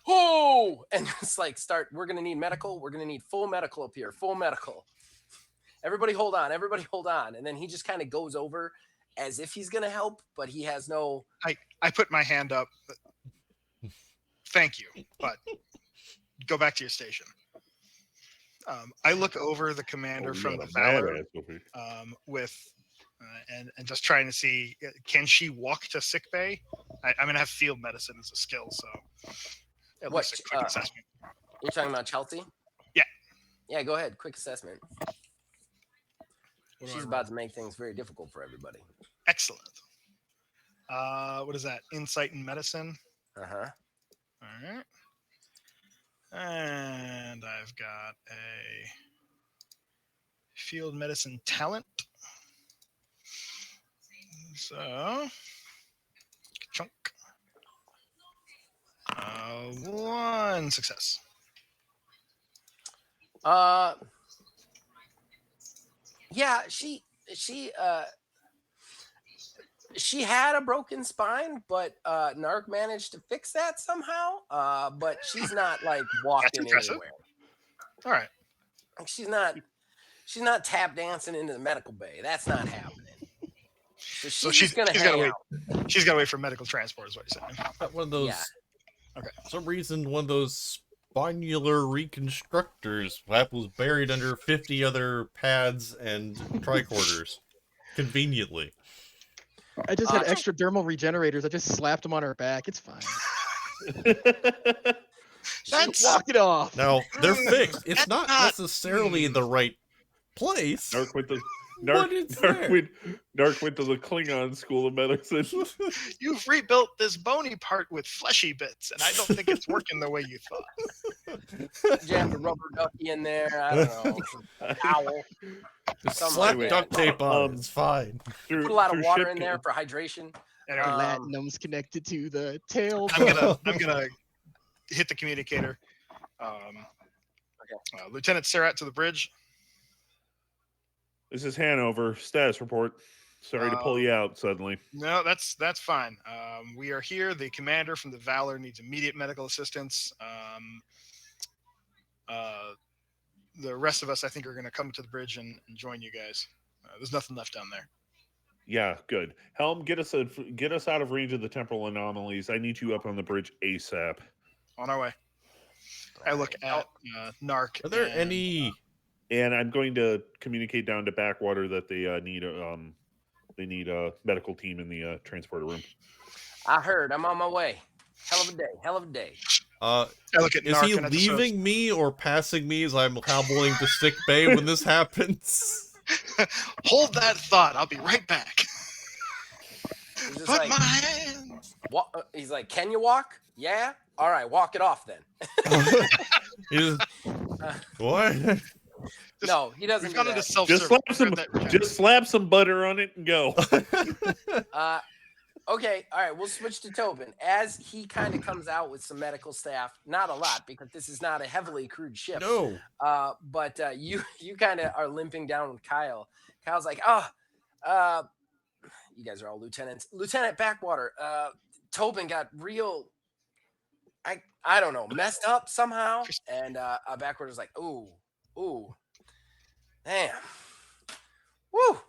oh, and it's like we're gonna need medical. We're gonna need full medical up here. Full medical. Everybody hold on. And then he just kind of goes over as if he's gonna help, but he has no. I put my hand up. Thank you, but go back to your station. I look over the commander from the Valor and just trying to see, can she walk to sick bay? I'm gonna have field medicine as a skill, so at least a quick assessment. You're talking about Chelsea? Yeah. Yeah, go ahead. Quick assessment. She's about to make things very difficult for everybody. Excellent. What is that? Insight and medicine. Uh-huh. All right. And I've got a field medicine talent. So, chunk. 1 success. Yeah, she had a broken spine, but Narc managed to fix that somehow. But she's not like walking anywhere. All right. She's not tap dancing into the medical bay. That's not happening. So she's gonna hang out. She's gotta wait for medical transport, is what you're saying. One of those. Yeah. Okay. For some reason, one of those spinular reconstructors was buried under 50 other pads and tricorders, conveniently. I just had extra dermal regenerators. I just slapped them on her back. It's fine. Walk it off. Now they're fixed. It's not necessarily in the right place. Narc went to the Klingon School of Medicine. You've rebuilt this bony part with fleshy bits, and I don't think it's working the way you thought. Jammed a rubber ducky in there. I don't know. Owl. Just Something slap like duct that. tape on. It's fine. Put a lot of water in there for hydration. Platinum's connected to the tail. I'm gonna hit the communicator. Lieutenant Surratt to the bridge. This is Hanover. Status report. Sorry to pull you out suddenly. No, that's fine. We are here. The commander from the Valor needs immediate medical assistance. The rest of us, I think, are going to come to the bridge and join you guys. There's nothing left down there. Yeah, good. Helm, get us out of range of the temporal anomalies. I need you up on the bridge ASAP. On our way. I look at Narc. Are there any? And I'm going to communicate down to Backwater that they need a medical team in the transporter room. I heard. I'm on my way. Hell of a day. I look at Is Narc he and leaving me or passing me as I'm hobbling to sick bay when this happens? Hold that thought. I'll be right back. He's just Put like, my hands. he's like, can you walk? Yeah. All right, walk it off then. What? No, he doesn't. We've Do gone into that. self-service. Just slap some butter on it and go. Okay, all right, we'll switch to Tobin. As he kind of comes out with some medical staff, not a lot because this is not a heavily crewed ship. No. But you kind of are limping down with Kyle. Kyle's like, you guys are all lieutenants. Lieutenant Backwater, Tobin got real, I don't know, messed up somehow. And Backwater's like, ooh, damn. Woo.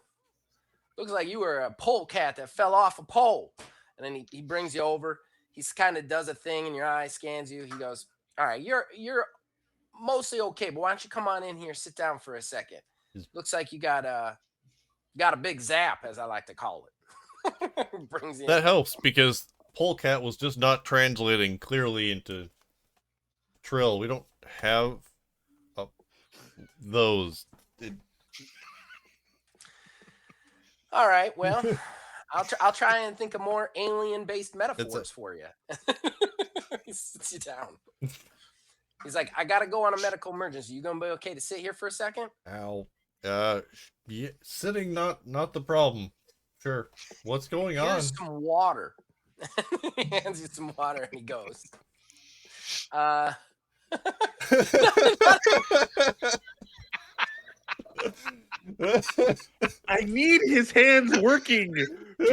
Looks like you were a polecat that fell off a pole. And then he brings you over. He's kind of does a thing in your eye, scans you. He goes, all right, you're mostly okay, but why don't you come on in here, sit down for a second. Looks like you got a big zap, as I like to call it. Brings you That in. helps because polecat was just not translating clearly into trill. We don't have those. All right, well, I'll try and think of more alien-based metaphors for you. He sits you down. He's like, I gotta go on a medical emergency. You gonna be okay to sit here for a second? Ow. Yeah, sitting not the problem. Sure. What's going on? Here's some water. He hands you some water and he goes. I need his hands working to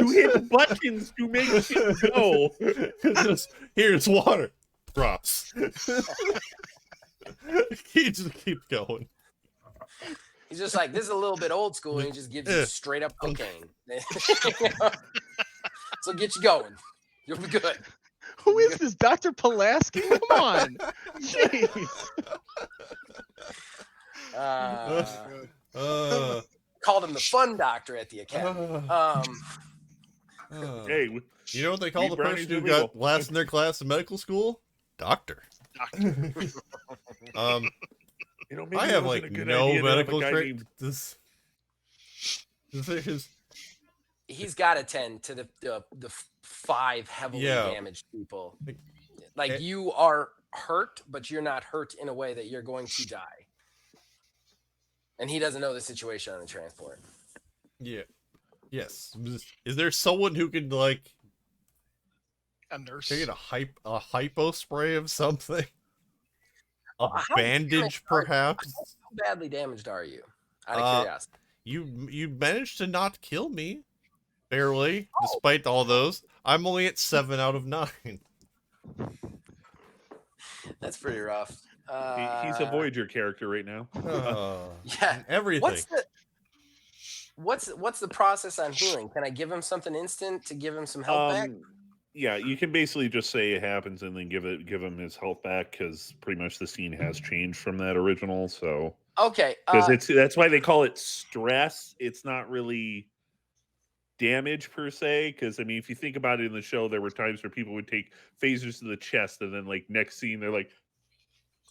hit buttons to make shit go. Here's water. Drops. He just keeps going. He's just like, this is a little bit old school, and he just gives you straight up cocaine. So get you going. You'll be good. Who is this, Dr. Pulaski? Come on. Jeez. Called him the fun doctor at the academy. Hey, you know what they call the brownies person who illegal. got last in their class in medical school? Doctor. you know, maybe I it have wasn't like a good no idea to have a medical guy trait. named- This is He's got to tend to the 5 heavily damaged people. Like you are hurt, but you're not hurt in a way that you're going to die. And he doesn't know the situation on the transport. yeah. Yes. Is there someone who can like A nurse. get a hypo spray of something? A How bandage, perhaps? How badly damaged are you? Out of curiosity. You managed to not kill me, barely, despite all those. I'm only at 7 out of 9. That's pretty rough. He's a Voyager character right now. Yeah. Everything. What's the process on healing? Can I give him something instant to give him some health back? Yeah, you can basically just say it happens and then give him his health back because pretty much the scene has changed from that original. So Okay, because that's why they call it stress. It's not really damage per se. Because I mean, if you think about it in the show, there were times where people would take phasers to the chest and then like next scene they're like,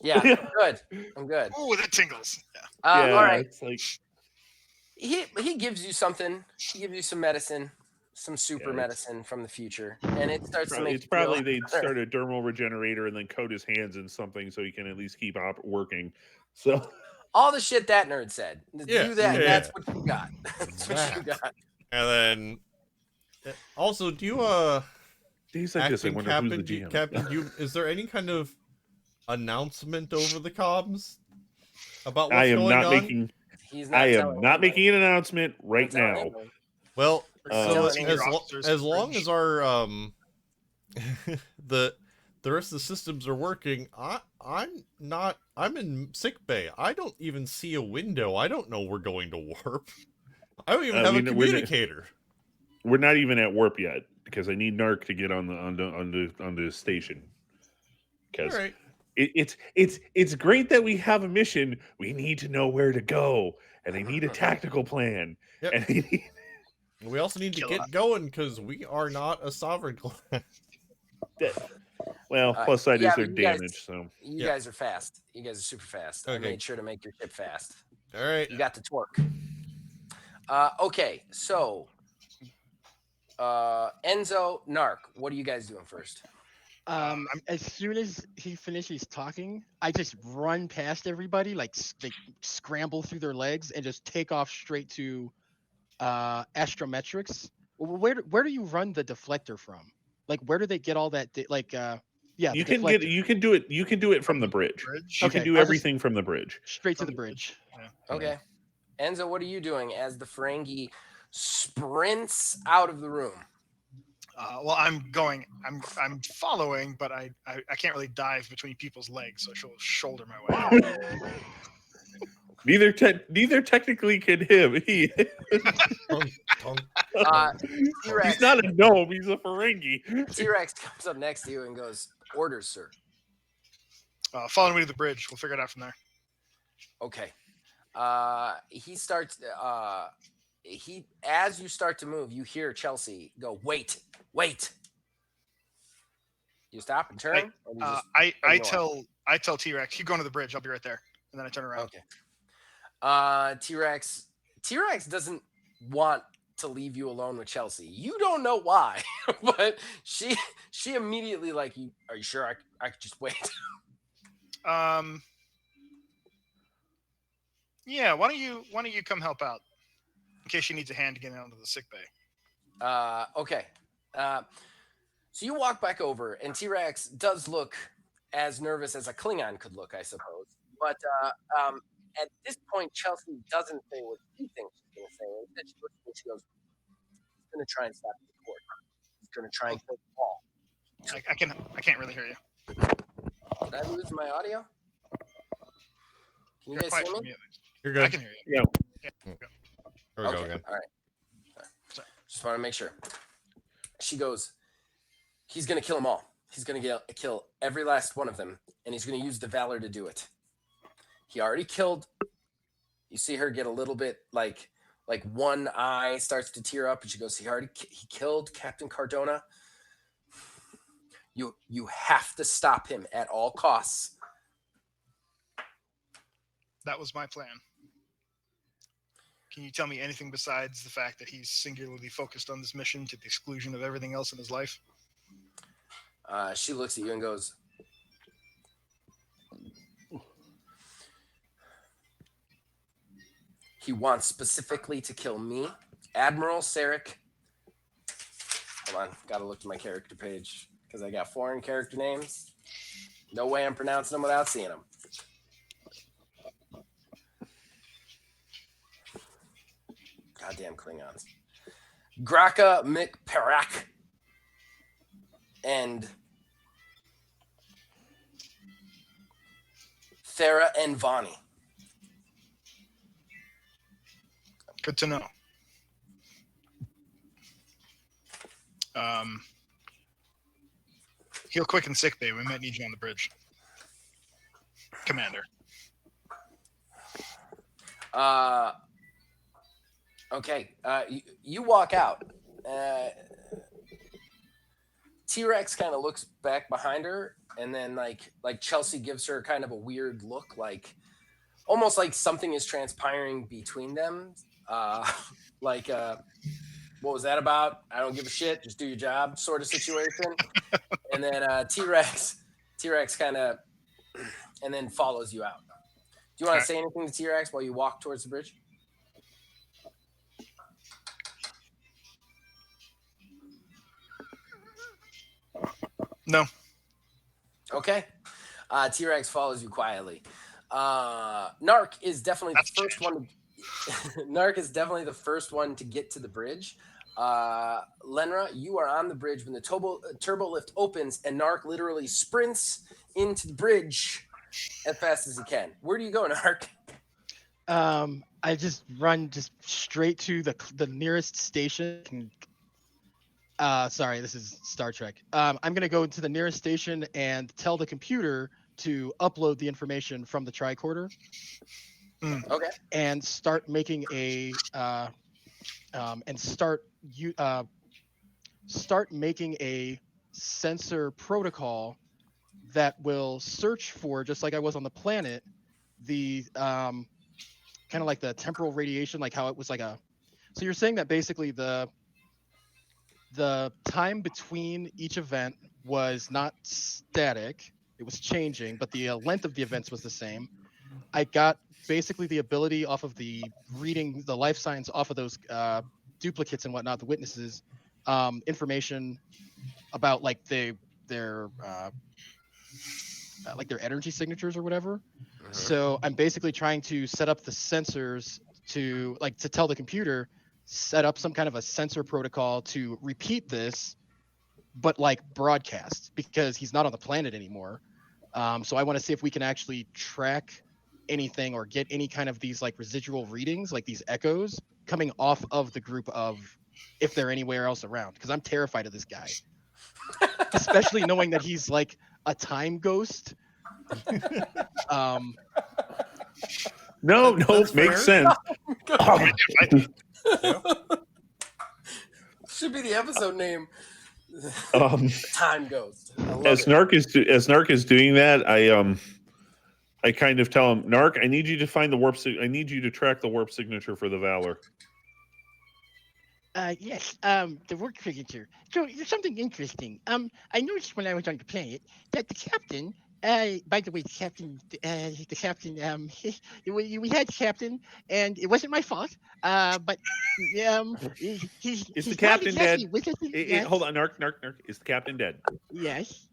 yeah, good. I'm good. Ooh, that tingles. Yeah. All right. It's like He gives you something. He gives you some medicine, some super medicine from the future, and it starts to make. It's probably they'd start a dermal regenerator and then coat his hands in something so he can at least keep working. So all the shit that nerd said. Yeah, Do that. yeah. That's what you got. That's what you got. And then, also, do you days like this, I acting wonder captain? who's the GM. Captain, is there any kind of announcement over the comms about what's I am going not on? making. He's not I am telling not anybody. making an announcement right He's not telling now. anybody. Well, so Senior officers as in long fringe. as our the rest of the systems are working, I'm in sick bay. I don't even see a window. I don't know we're going to warp. I don't even have a communicator. We're not even at warp yet because I need Narc to get on the station. Because All right. it's great that we have a mission. We need to know where to go, and I need a tactical plan. Yep. And I need, We also need to Kill get going because we are not a sovereign class. well, plus side is yeah, they're but you guys- damaged. So You guys are fast. You guys are super fast. I Okay. made sure to make your ship fast. All right. You got the torque. Okay, so Enzo, Narc, what are you guys doing first? As soon as he finishes talking, I just run past everybody, like they scramble through their legs and just take off straight to astrometrics Well, where do you run the deflector from? Like, where do they get all that? Yeah, You the can get deflector. you can do it. You can do it from the bridge. Bridge. You Okay, can do I'll just- everything from the bridge. Straight to From the bridge. Yeah. Okay. Enzo, what are you doing as the Ferengi sprints out of the room? Well, I'm following, but I can't really dive between people's legs, so she'll shoulder my way. Neither technically can him. Tongue, tongue. T-Rex, He's not a gnome. He's a Ferengi. T-Rex comes up next to you and goes, "Orders, sir." Follow me to the bridge. We'll figure it out from there. Okay. He starts. As you start to move, you hear Chelsea go, "Wait, wait." You stop and turn. or you just ignore? I tell T-Rex, keep going to the bridge. I'll be right there, and then I turn around. Okay. T-Rex doesn't want to leave you alone with Chelsea. You don't know why, but she immediately like, "You are you sure I could just wait?" Yeah. Why don't you come help out in case she needs a hand to get out of the sick bay? Okay. So you walk back over, and T-Rex does look as nervous as a Klingon could look, I suppose. But at this point, Chelsea doesn't say what she thinks she's going to say. Instead, she looks at me and she goes, "He's going to try and stop the court. He's going to try and kill the ball." I can't really hear you. Did I lose my audio? Can you You're guys quiet hear for me? me, at least. You're I good. can hear you. Yeah. There we go Okay, again. all right. Just want to make sure. She goes, "He's going to kill them all. He's going to kill every last one of them, and he's going to use the valor to do it. He already killed." You see her get a little bit like one eye starts to tear up, and she goes, he killed Captain Cardona. You have to stop him at all costs." That was my plan. Can you tell me anything besides the fact that he's singularly focused on this mission to the exclusion of everything else in his life? She looks at you and goes, "He wants specifically to kill me, Admiral Sarek." Hold on, gotta look to my character page because I got foreign character names. No way I'm pronouncing them without seeing them. Goddamn Klingons. Graka McPerak and Thera and Vani. Good to know. Heal quick and sick bay. We might need you on the bridge, Commander. Okay. You walk out. T-Rex kind of looks back behind her, and then like Chelsea gives her kind of a weird look, like almost like something is transpiring between them. What was that about? I don't give a shit. Just do your job, sort of situation. And then T-Rex kind of, and then follows you out. Do you want to say anything to T-Rex while you walk towards the bridge? No. Okay. T-Rex follows you quietly. Narc is definitely the first one. Narc is definitely the first one to get to the bridge. Lenra, you are on the bridge when the turbo lift opens, and Narc literally sprints into the bridge as fast as he can. Where do you go, Narc? I just run straight to the nearest station. Sorry, this is Star Trek. I'm gonna go to the nearest station and tell the computer to upload the information from the tricorder. Okay. And start making start making a sensor protocol that will search for, just like I was on the planet, the kind of like the temporal radiation, like how it was like a. So you're saying that basically the time between each event was not static; it was changing, but the length of the events was the same. I got basically the ability off of the reading the life signs off of those duplicates and whatnot, the witnesses, information about like their energy signatures or whatever. So I'm basically trying to set up the sensors to tell the computer, set up some kind of a sensor protocol to repeat this, but like broadcast, because he's not on the planet anymore. So I want to see if we can actually track anything or get any kind of these like residual readings, like these echoes coming off of the group of, if they're anywhere else around, because I'm terrified of this guy. Especially knowing that he's like a time ghost. No, That's makes fair. sense. Should be the episode name. Time Ghost. I love As it. Narc is doing that, I kind of tell him, Narc, I need you to find the warp. I need you to track the warp signature for the Valor. Yes, the work signature. So there's something interesting. I noticed when I was on the planet that the captain, by the way, the captain, we had the captain, and it wasn't my fault. But he's Is the not captain exactly dead? with us. Yes. Hold on, Narc. Is the captain dead? Yes.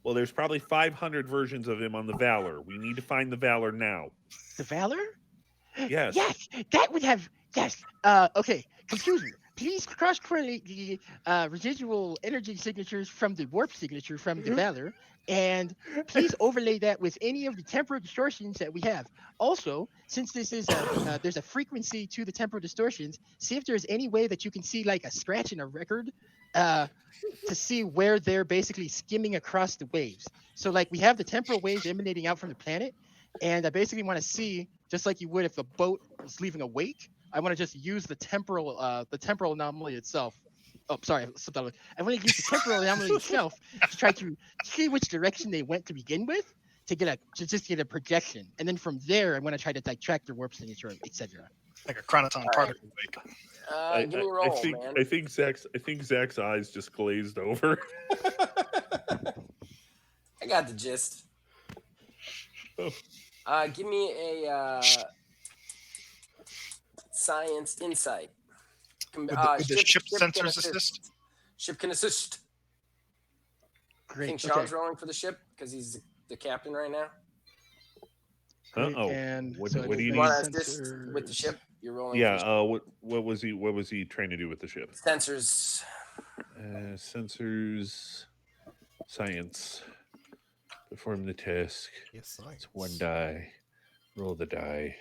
Well, there's probably 500 versions of him on the Valor. We need to find the Valor now. The Valor? Yes. Yes, that would have. Yes. Okay. Computer, please cross-correlate the residual energy signatures from the warp signature from the Valor, and please overlay that with any of the temporal distortions that we have. Also, since this is there's a frequency to the temporal distortions, see if there's any way that you can see like a scratch in a record, to see where they're basically skimming across the waves. So like we have the temporal waves emanating out from the planet, and I basically want to see, just like you would if a boat was leaving a wake, I want to just use the temporal anomaly itself. Oh, sorry, I want to use the temporal anomaly itself to try to see which direction they went to begin with, to just get a projection, and then from there I'm going to try to track their warp signature, etc. Like a chronoton particle wake. Give me a roll, man. I think Zach's eyes just glazed over. I got the gist. Oh. Give me a science insight. Would the ship can sensors assist? Ship can assist. I Great. think Sean's rolling for the ship because he's the captain right now. Great. Uh-oh. And What so do you You need? want to assist with the ship? You're rolling. For the ship. What was he trying to do with the ship? Sensors. Sensors, science. Perform the task. Yes, It's one die. Roll the die.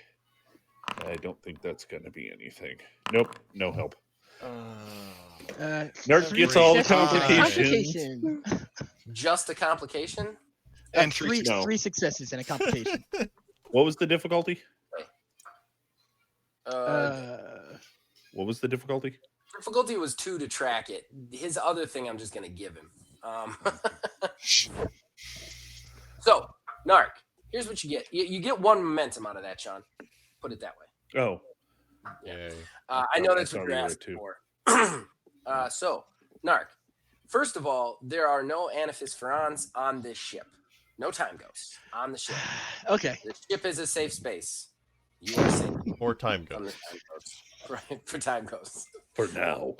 I don't think that's going to be anything. Nope, no help. Narc gets all the complications. Just a complication. And three successes and a complication. What was the difficulty? What was the difficulty? Difficulty was 2 to track it. His other thing I'm just going to give him. So, Narc, here's what you get. You get 1 momentum out of that, Sean. Put it that way. Oh. Yay. I know that's what Sorry, you're right, asking too. for. So, Narc, first of all, there are no Modiphus Pharaons on this ship. No time ghosts on the ship. Okay. The ship is a safe space. You are safe Or time from the goes. time ghosts. Right, for time ghosts. For now.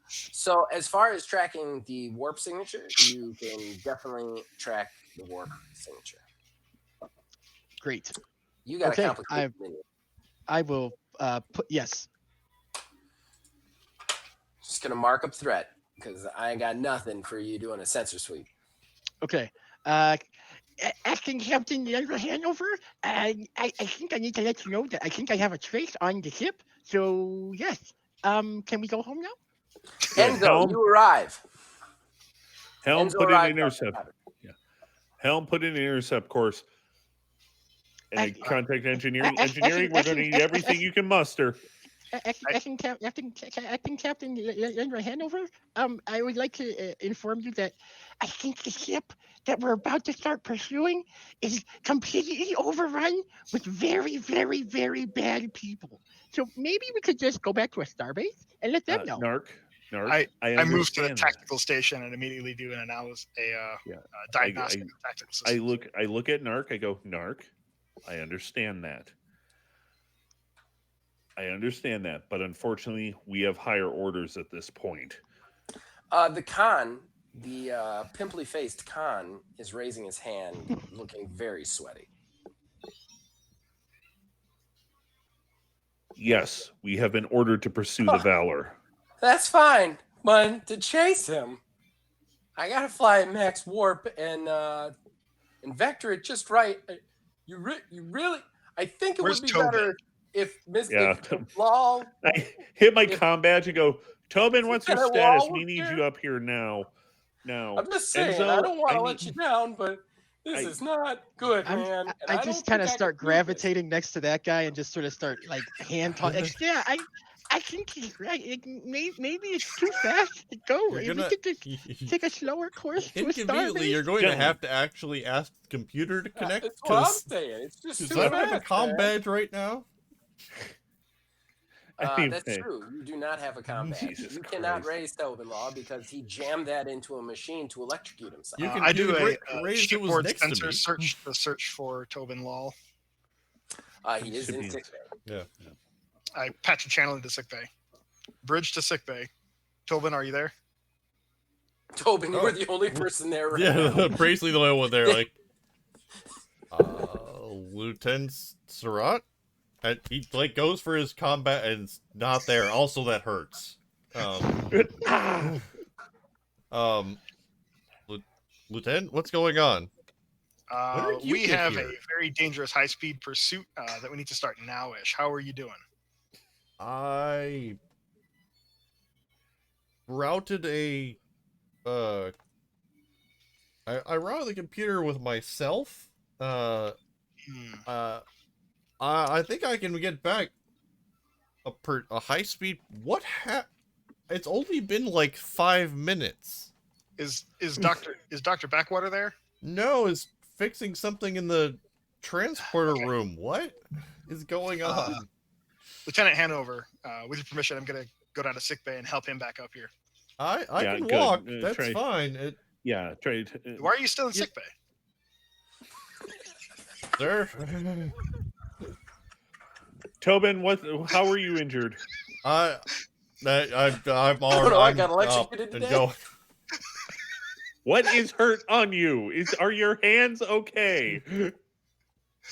So as far as tracking the warp signature, you can definitely track the warp signature. Great. You got Okay, a complicated menu. I will put yes. Just gonna mark up threat because I ain't got nothing for you doing a sensor sweep. Okay. Acting Captain Hanover, I think I need to let you know that I think I have a trace on the ship. So yes, can we go home now? Enzo, you arrive. Helm Enzo put in arrives intercept. on the Yeah. Helm put in intercept course. And contact engineering. Engineering, we're going to need everything you can muster. Acting Captain Hanover, I would like to inform you that I think the ship that we're about to start pursuing is completely overrun with very, very, very bad people. So maybe we could just go back to a starbase and let them know. Narc. I moved to the understand that. tactical station and immediately do an analysis, diagnostic tactical system. I look at Narc. I go, Narc, I understand that. I understand that, but unfortunately, we have higher orders at this point. The pimply-faced Khan is raising his hand, looking very sweaty. Yes, we have been ordered to pursue the Valor. That's fine, but to chase him, I gotta fly at max warp and vector it just right. You really, I think it Where's would be Tobin? better if Yeah, if Lal. I hit my If- comm badge and go, Tobin, what's your Lieutenant status? Wall We was need here. you up here now. Now. I'm just saying, I don't want to let you down, but this is not good, man. And I don't just think kind of I start can do this. gravitating next to that guy and just sort of start like hand talking. Yeah, I think he's right. Maybe it's too fast to go. You're If gonna we could just take a slower course to a inconveniently, starbase. you're going to Gentlemen. have to actually ask the computer to connect That's what I'm because saying. It's just too I don't have a fast, comm man. badge right now. That's true. You do not have a combat. Jesus You cannot Christ. raise Tobin Law because he jammed that into a machine to electrocute himself. You can I do a raise it was shipboard next to sensor me. search for Tobin Lal. He is Should in be- sick bay. Yeah. I patch a channel into sickbay. Bridge to sickbay. Tobin, are you there? Tobin, you Oh. were the only person there right Yeah, now. basically the only one there. Like, Lieutenant Surratt, and he like goes for his combat and it's not there. Also, that hurts. Lieutenant, what's going on? did you We get have here? a very dangerous high-speed pursuit that we need to start now-ish. How are you doing? I routed a I routed the computer with myself. I think I can get back a high speed. What It's only been like 5 minutes. Is Dr. Backwater there? No, it's fixing something in the transporter Okay. room. What is going on? Lieutenant Hanover, with your permission, I'm gonna go down to sickbay and help him back up here. I Yeah, can good. walk. Try- That's fine. Yeah, try to. Why are you still in Yeah. sickbay? Sir, Tobin, how were you injured? I'm Oh, already. no, I I'm got up electrocuted and today? going. What is hurt on you? Are your hands okay?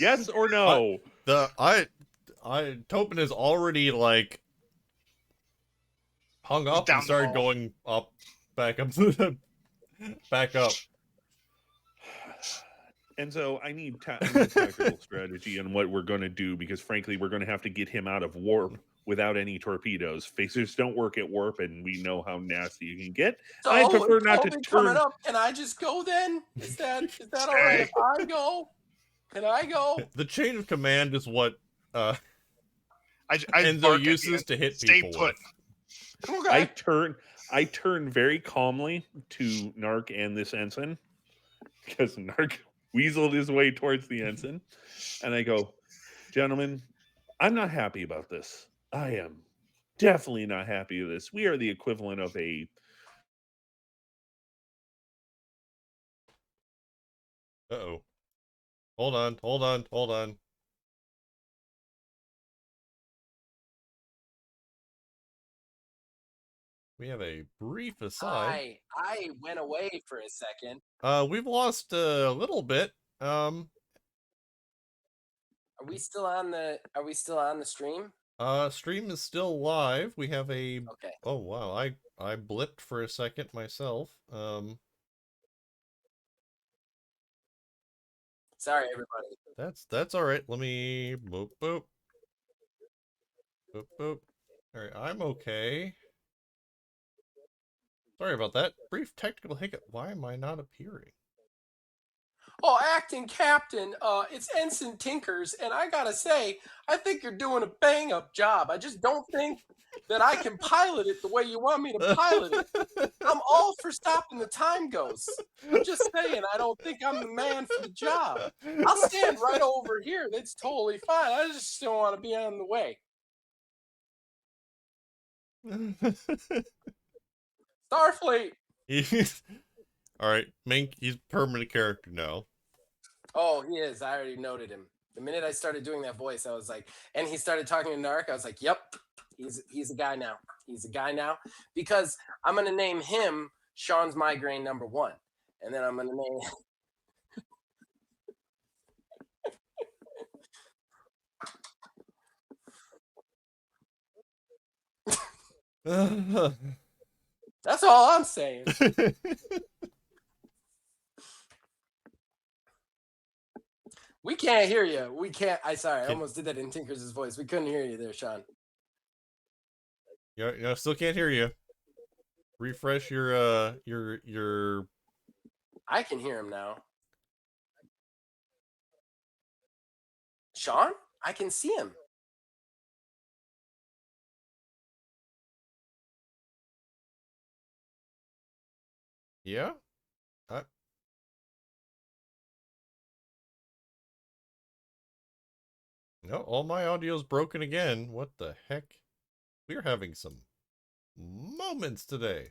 Yes or no? Tobin is already like hung up down and the started hall. going up, back up, back up. And so I need tactical strategy on what we're going to do because, frankly, we're going to have to get him out of warp without any torpedoes. Phasers don't work at warp, and we know how nasty you can get. So, I prefer not to Tobin coming turn. up. Can I just go then? Is that all right if I go? Can I go? The chain of command is what I Enzo bark at you uses and to hit stay people put. with. Okay. I turn very calmly to Narc and this ensign because Narc weaseled his way towards the ensign, and I go, "Gentlemen, I'm not happy about this. I am definitely not happy with this. We are the equivalent of a Uh-oh. Hold on. We have a brief aside. I went away for a second. We've lost a little bit. Are we still on the stream? Stream is still live. We have a Okay. Oh wow, I blipped for a second myself. Sorry, everybody. That's all right. Let me boop boop. Boop boop. All right, I'm okay. Sorry about that. Brief technical hiccup. Why am I not appearing? Oh, acting captain, it's Ensign Tinkers, and I gotta say, I think you're doing a bang-up job. I just don't think that I can pilot it the way you want me to pilot it. I'm all for stopping the time ghosts. I'm just saying, I don't think I'm the man for the job. I'll stand right over here. That's totally fine. I just don't want to be on the way. Starfleet. All right, Mink. He's permanent character now. Oh, he is. I already noted him. The minute I started doing that voice, I was like, and he started talking to Narc. I was like, yep, he's a guy now. He's a guy now because I'm gonna name him Sean's migraine number 1, and then I'm gonna name. That's all I'm saying. We can't hear you. We can't. I almost did that in Tinker's voice. We couldn't hear you there, Sean. Yeah, still can't hear you. Refresh your. I can hear him now. Sean, I can see him. Yeah. No, all my audio's broken again. What the heck? We're having some moments today.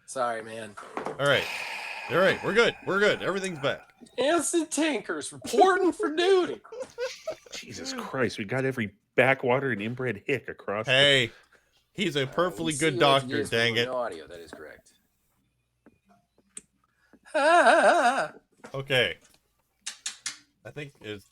Sorry, man. All right, we're good. We're good. Everything's back. Anson Tinkers reporting for duty. Jesus Christ, we got every backwater and inbred hick across. Hey, he's a perfectly good doctor. Dang it. No audio. That is correct. Okay. I think it's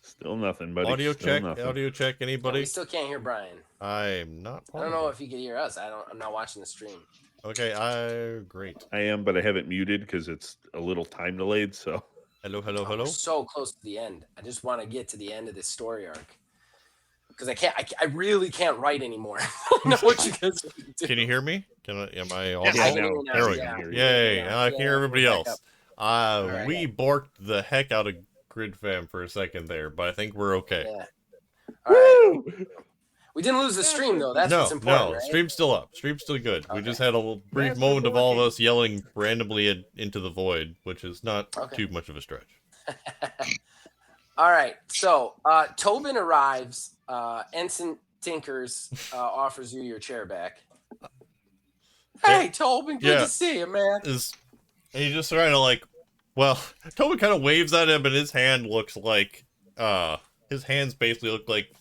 Still nothing, buddy. audio Still check. nothing. Audio check. No, Anybody? we still can't hear Brian. I'm not. I don't know if he can hear us. I'm not watching the stream. Okay. Great. I am, but I have it muted because it's a little time delayed. So Hello. We're so close to the end. I just want to get to the end of this story arc because I really can't write anymore. I don't know what you guys do. Can you hear me? Am I all? Yes. yeah, I can now, hear you now, now we yeah. can hear you. Yay! Yeah, And I can hear everybody we're back else. right. We borked the heck out of Grid Fam for a second there, but I think we're okay. Yeah. All right. We didn't lose the stream though. That's what's important. No, right? stream's still up. Stream's still good. We Okay. just had a little brief That's moment of all of working. us yelling randomly into the void, which is not Okay. too much of a stretch. All right. So Tobin arrives. Ensign Tinkers offers you your chair back. Hey, Tobin, good Yeah. to see you, man. And he just kind of like, well, Tobin kind of waves at him, and his hand looks like, his hands basically look like.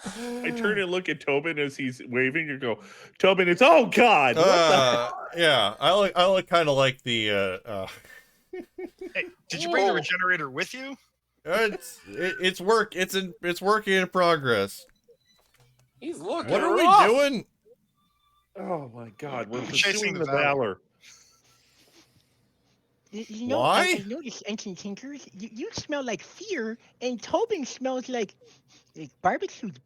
I turn and look at Tobin as he's waving and go, Tobin, it's oh God. What the Yeah, I like kind of like the Hey, did you bring the regenerator with you? it's working in progress. He's looking. What are rough. we doing? Oh my God, we're Chasing pursuing the the valor. You know, Why? I noticed, Ancient Tinkers, you smell like fear, and Tobin smells like barbecued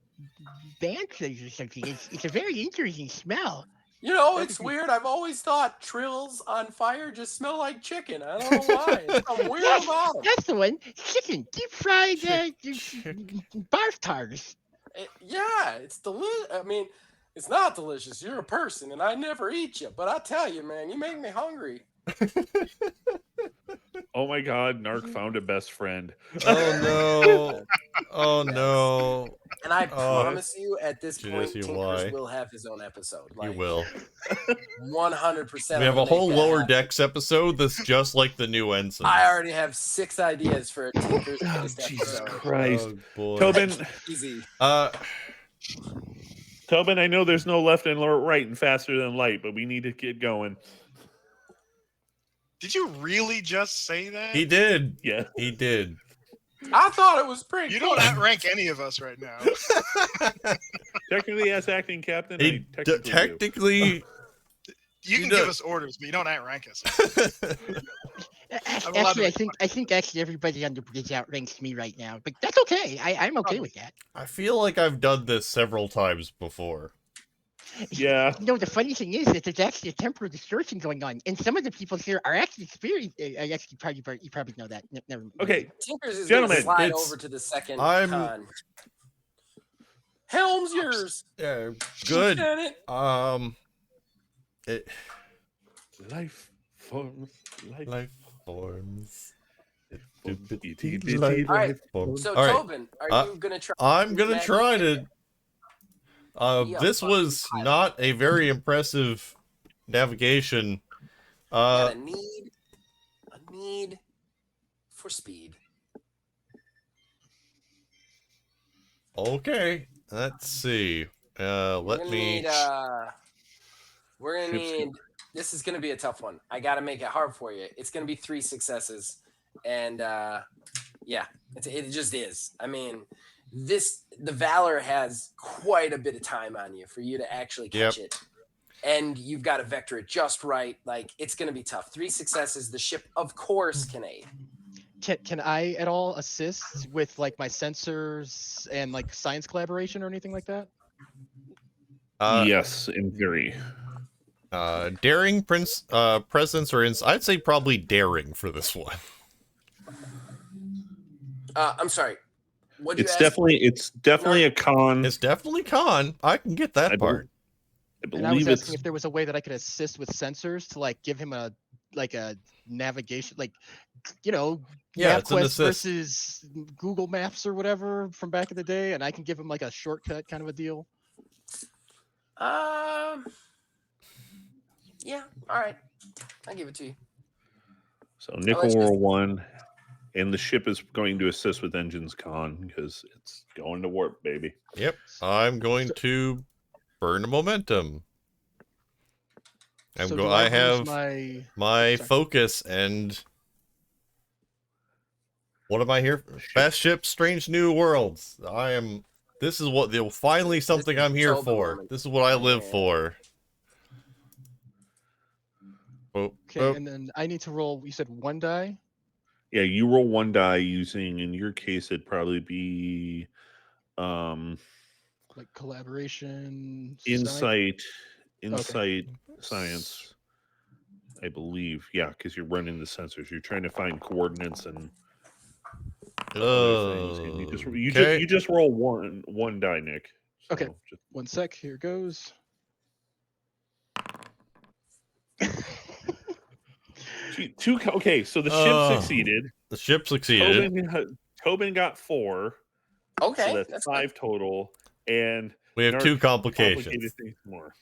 bandages or something. It's a very interesting smell. You know, it's weird. I've always thought trills on fire just smell like chicken. I don't know why. It's something weird Yes, about them. that's the one. Chicken, deep fried Chicken. barf tars. Yeah, it's delicious. I mean, it's not delicious. You're a person, and I never eat you. But I tell you, man, you make me hungry. Oh my God, Narc found a best friend. Oh no! Oh no! And I Oh, promise you, at this did you point, see Tinkers why? will have his own episode. You will. 100%. We have a whole lower decks episode that's just like the new ensign. I already have 6 ideas for a Tinkers Oh, based Jesus episode. Christ. Oh boy. Tobin, Easy. Tobin, I know there's no left and right and faster than light, but we need to get going. Did you really just say that? He did. Yeah. He did. I thought it was pretty You cool. don't outrank any of us right now. Technically, as acting captain, He I technically do. technically. You can does. give us orders, but you don't outrank us. I'm allowed Actually, to I think actually everybody on the bridge outranks me right now, but that's okay. I'm okay with that. I feel like I've done this several times before. Yeah. You know, the funny thing is that there's actually a temporal distortion going on, and some of the people here are actually experienced. You probably know that. Never. Okay. Tinkers is Gentlemen, going to slide it's- over to the second I'm- con. Helm's yours. Yeah, good. Lieutenant. Life forms. Life forms. Life Life forms. So, All right. Tobin, are you going to try? I'm gonna Magic? try to. Be a This fucking was pilot. not a very impressive navigation. Got a need for speed. Okay, let's see. We're Let gonna me. need. We're gonna Ships- need. This is gonna be a tough one. I gotta make it hard for you. It's gonna be 3 successes, and yeah, it just is. I mean, the Valor has quite a bit of time on you for you to actually catch it, and you've got to vector it just right. Like it's gonna be tough. 3 successes. The ship, of course, can aid. Can I at all assist with like my sensors and like science collaboration or anything like that? yes, in theory. Daring presence or I'd say probably daring for this one. I'm sorry. What It's definitely a con. It's definitely con. I can get that part. I And I was believe asking if there was a way that I could assist with sensors to like give him a navigation, like Yeah, it's an MapQuest assist. versus Google Maps or whatever from back in the day, and I can give him like a shortcut kind of a deal. Yeah. All right. I'll give it to you. So Nickel roll 1, and the ship is going to assist with engines con because it's going to warp, baby. Yep. I'm going to burn a momentum. I have my focus and what am I here for? Fast ship, strange new worlds. This is what finally something I'm here for. This is what I live for. Okay, and then I need to roll. You said 1 die. Yeah, you roll 1 die using. In your case, it'd probably be, like collaboration, insight, okay. science. I believe, yeah, because you're running the sensors. You're trying to find coordinates and other things. And you just roll one die, Nick. So okay, 1 sec. Here goes. Okay, so the ship succeeded. The ship succeeded. Tobin got 4. Okay, so that's 5 total, and we have 2 complications. Complicated things more.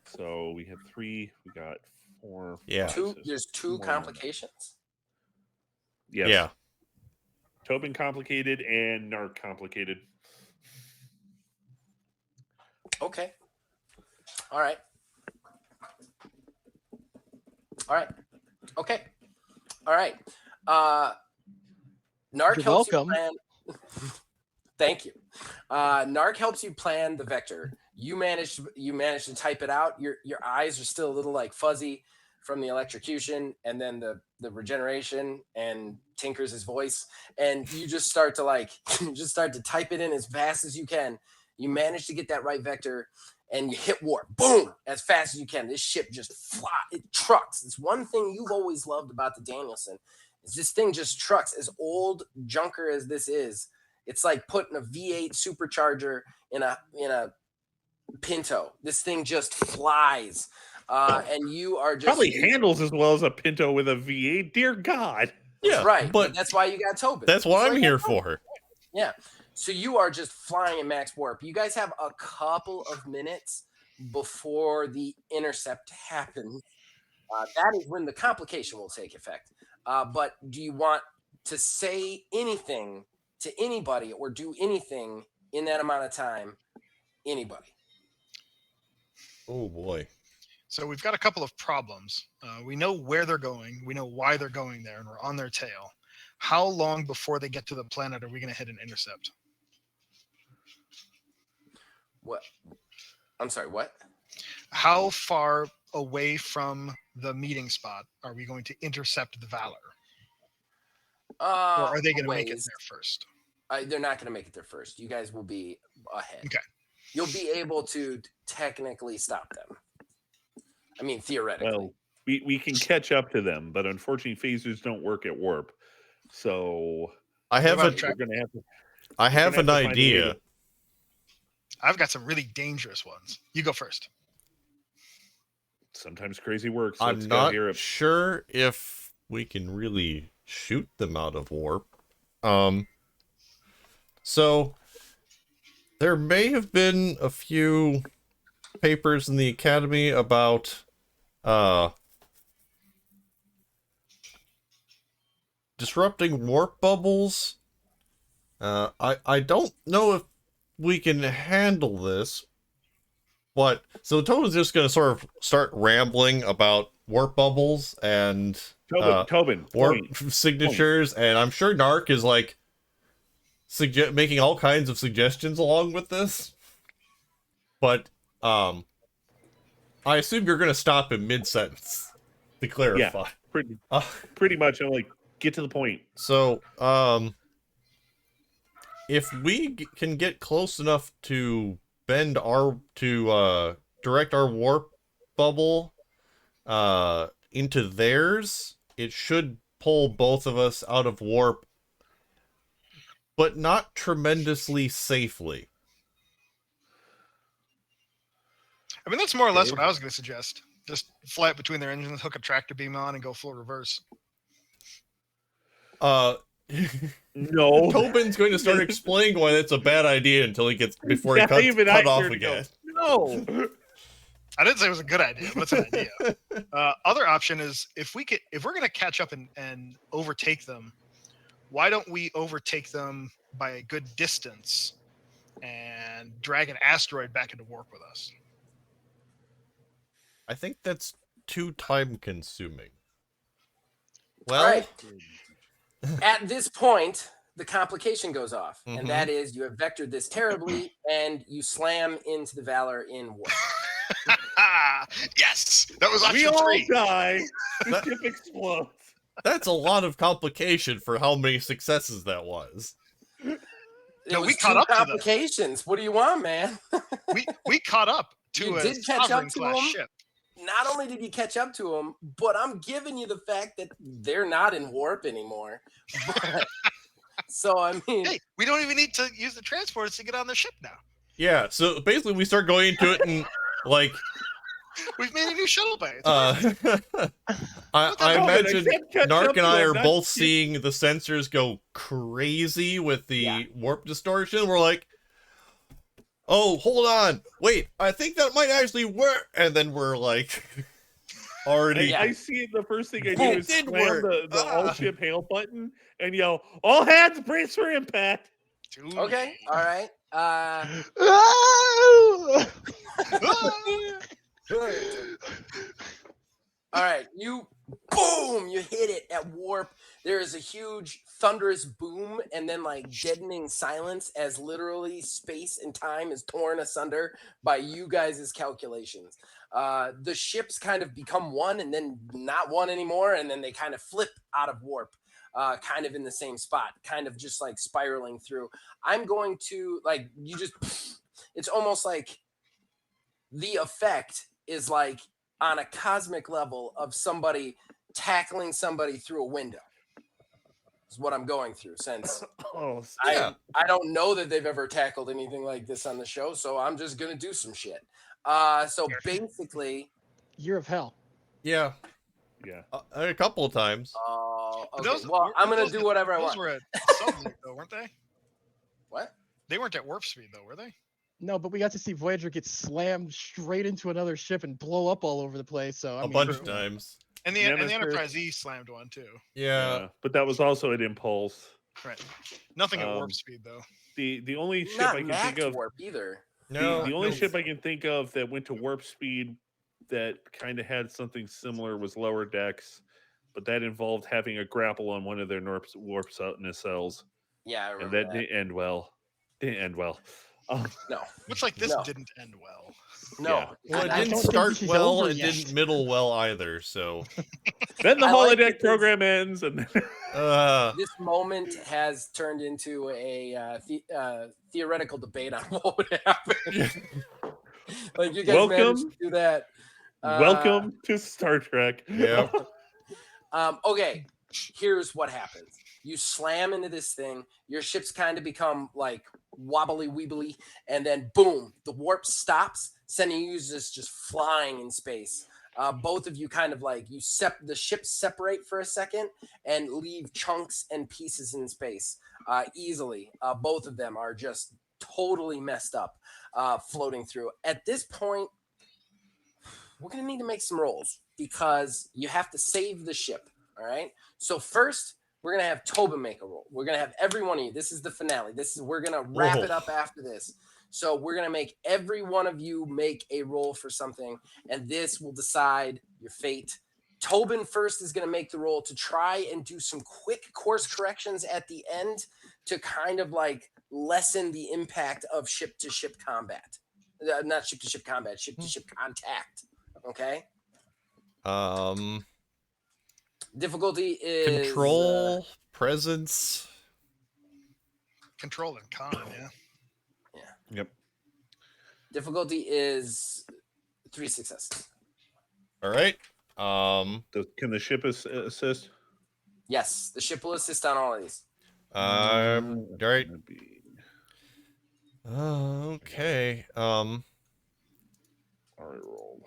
So we have 3. We got 4. Yeah. 2. There's 2 complications. Yes. Yeah. Tobin complicated and Narc complicated. Okay. All right. Okay. All right. Narc You're helps welcome. you plan. Thank you. Narc helps you plan the vector. You managed to type it out. Your eyes are still a little like fuzzy from the electrocution and then the regeneration and Tinkers' voice. And you just start to type it in as fast as you can. You manage to get that right vector and you hit warp, boom, as fast as you can. This ship just it trucks. It's one thing you've always loved about the Danielson is this thing just trucks. As old junker as this is, it's like putting a V8 supercharger in a Pinto. This thing just flies. And you are just probably handles as well as a Pinto with a V8. Dear God. Yeah, right. But that's why you got Tobin. That's what I'm here for. Yeah. So you are just flying in max warp. You guys have a couple of minutes before the intercept happens. That is when the complication will take effect. But do you want to say anything to anybody or do anything in that amount of time? Anybody? Oh boy. So we've got a couple of problems. We know where they're going. We know why they're going there, and we're on their tail. How long before they get to the planet are we going to hit an intercept? What? I'm sorry, what? How far away from the meeting spot are we going to intercept the Valor? Or are they going to make it there first? They're not going to make it there first. You guys will be ahead. Okay. You'll be able to technically stop them. I mean, theoretically. Well, we can catch up to them, but unfortunately, phasers don't work at warp. So I have an idea. I've got some really dangerous ones. You go first. Sometimes crazy works. So I'm not sure if we can really shoot them out of warp. So there may have been a few papers in the academy about disrupting warp bubbles. I don't know if we can handle this. But so Tobin's just going to sort of start rambling about warp bubbles and Tobin, warp signatures, and I'm sure Narc is like making all kinds of suggestions along with this. But I assume you're going to stop in mid-sentence to clarify. Yeah, pretty much. I'm like, get to the point. So if we can get close enough to direct our warp bubble into theirs, it should pull both of us out of warp, but not tremendously safely. I mean, that's more or less what I was going to suggest. Just fly it between their engines, hook a tractor beam on, and go full reverse. No. Tobin's going to start explaining why that's a bad idea before he cuts cut off again. No. I didn't say it was a good idea, but it's an idea. Other option is if we're going to catch up and overtake them, why don't we overtake them by a good distance and drag an asteroid back into warp with us? I think that's too time consuming. Well, all right. At this point, the complication goes off, and that is you have vectored this terribly, and you slam into the Valor in warp. Yes, that was option we all 3. Die. The ship explodes. That's a lot of complication for how many successes that was. No, we caught up to them. Complications. What do you want, man? we caught up to You a did catch up to Sovereign-class them. ship. Not only did you catch up to them, but I'm giving you the fact that they're not in warp anymore. So, I mean... Hey, we don't even need to use the transporters to get on the ship now. Yeah, so basically we start going into it and, like... We've made a new shuttle bay. I imagine Narc and I are both seeing the sensors go crazy with the warp distortion. We're like, oh, hold on. Wait, I think that might actually work. And then we're like, already. I see it. The first thing I do is slam the all ship hail button and yell, all hands brace for impact. Okay, all right. All right, you hit it at warp. There is a huge thunderous boom and then like deadening silence as literally space and time is torn asunder by you guys' calculations. The ships kind of become one and then not one anymore, and then they kind of flip out of warp, kind of in the same spot, kind of just like spiraling through. I'm going to it's almost like the effect is like on a cosmic level of somebody tackling somebody through a window. Is what I'm going through since I don't know that they've ever tackled anything like this on the show, so I'm just gonna do some shit. So basically, Year of Hell. Yeah. A couple of times. Okay. I'm gonna do whatever I want. Those were at subspeed, though, weren't they? What? They weren't at warp speed, though, were they? No, but we got to see Voyager get slammed straight into another ship and blow up all over the place. So a bunch of times. And the Enterprise E slammed one too. Yeah, but that was also an impulse. Right. Nothing at warp speed though. The only ship Not I can max think of warp either. The only ship I can think of that went to warp speed that kind of had something similar was Lower Decks, but that involved having a grapple on one of their warp nacelles. Yeah, I and remember that didn't end well. No. Looks like this didn't end well. No. Yeah. Well, it didn't start well. It didn't middle well either. So then the holodeck program ends, and this moment has turned into a theoretical debate on what would happen. Like you guys managed to do that. Welcome to Star Trek. Yeah. Okay. Here's what happens. You slam into this thing. Your ships kind of become like wobbly weebly, and then boom, the warp stops, sending you just flying in space. Both of you kind of like the ships separate for a second and leave chunks and pieces in space easily. Both of them are just totally messed up, floating through. At this point, we're gonna need to make some rolls because you have to save the ship. All right. So first, we're gonna have Tobin make a roll. We're gonna have every one of you. This is the finale. We're gonna wrap it up after this. So we're gonna make every one of you make a roll for something, and this will decide your fate. Tobin first is gonna make the roll to try and do some quick course corrections at the end to kind of like lessen the impact of ship-to-ship combat. Not ship-to-ship combat, ship-to-ship contact. Okay. Difficulty is Control, presence. Control and con, yeah. Yep. Difficulty is 3 successes. All right. Can the ship assist? Yes, the ship will assist on all of these. All right. That'd be- Okay. Already rolled.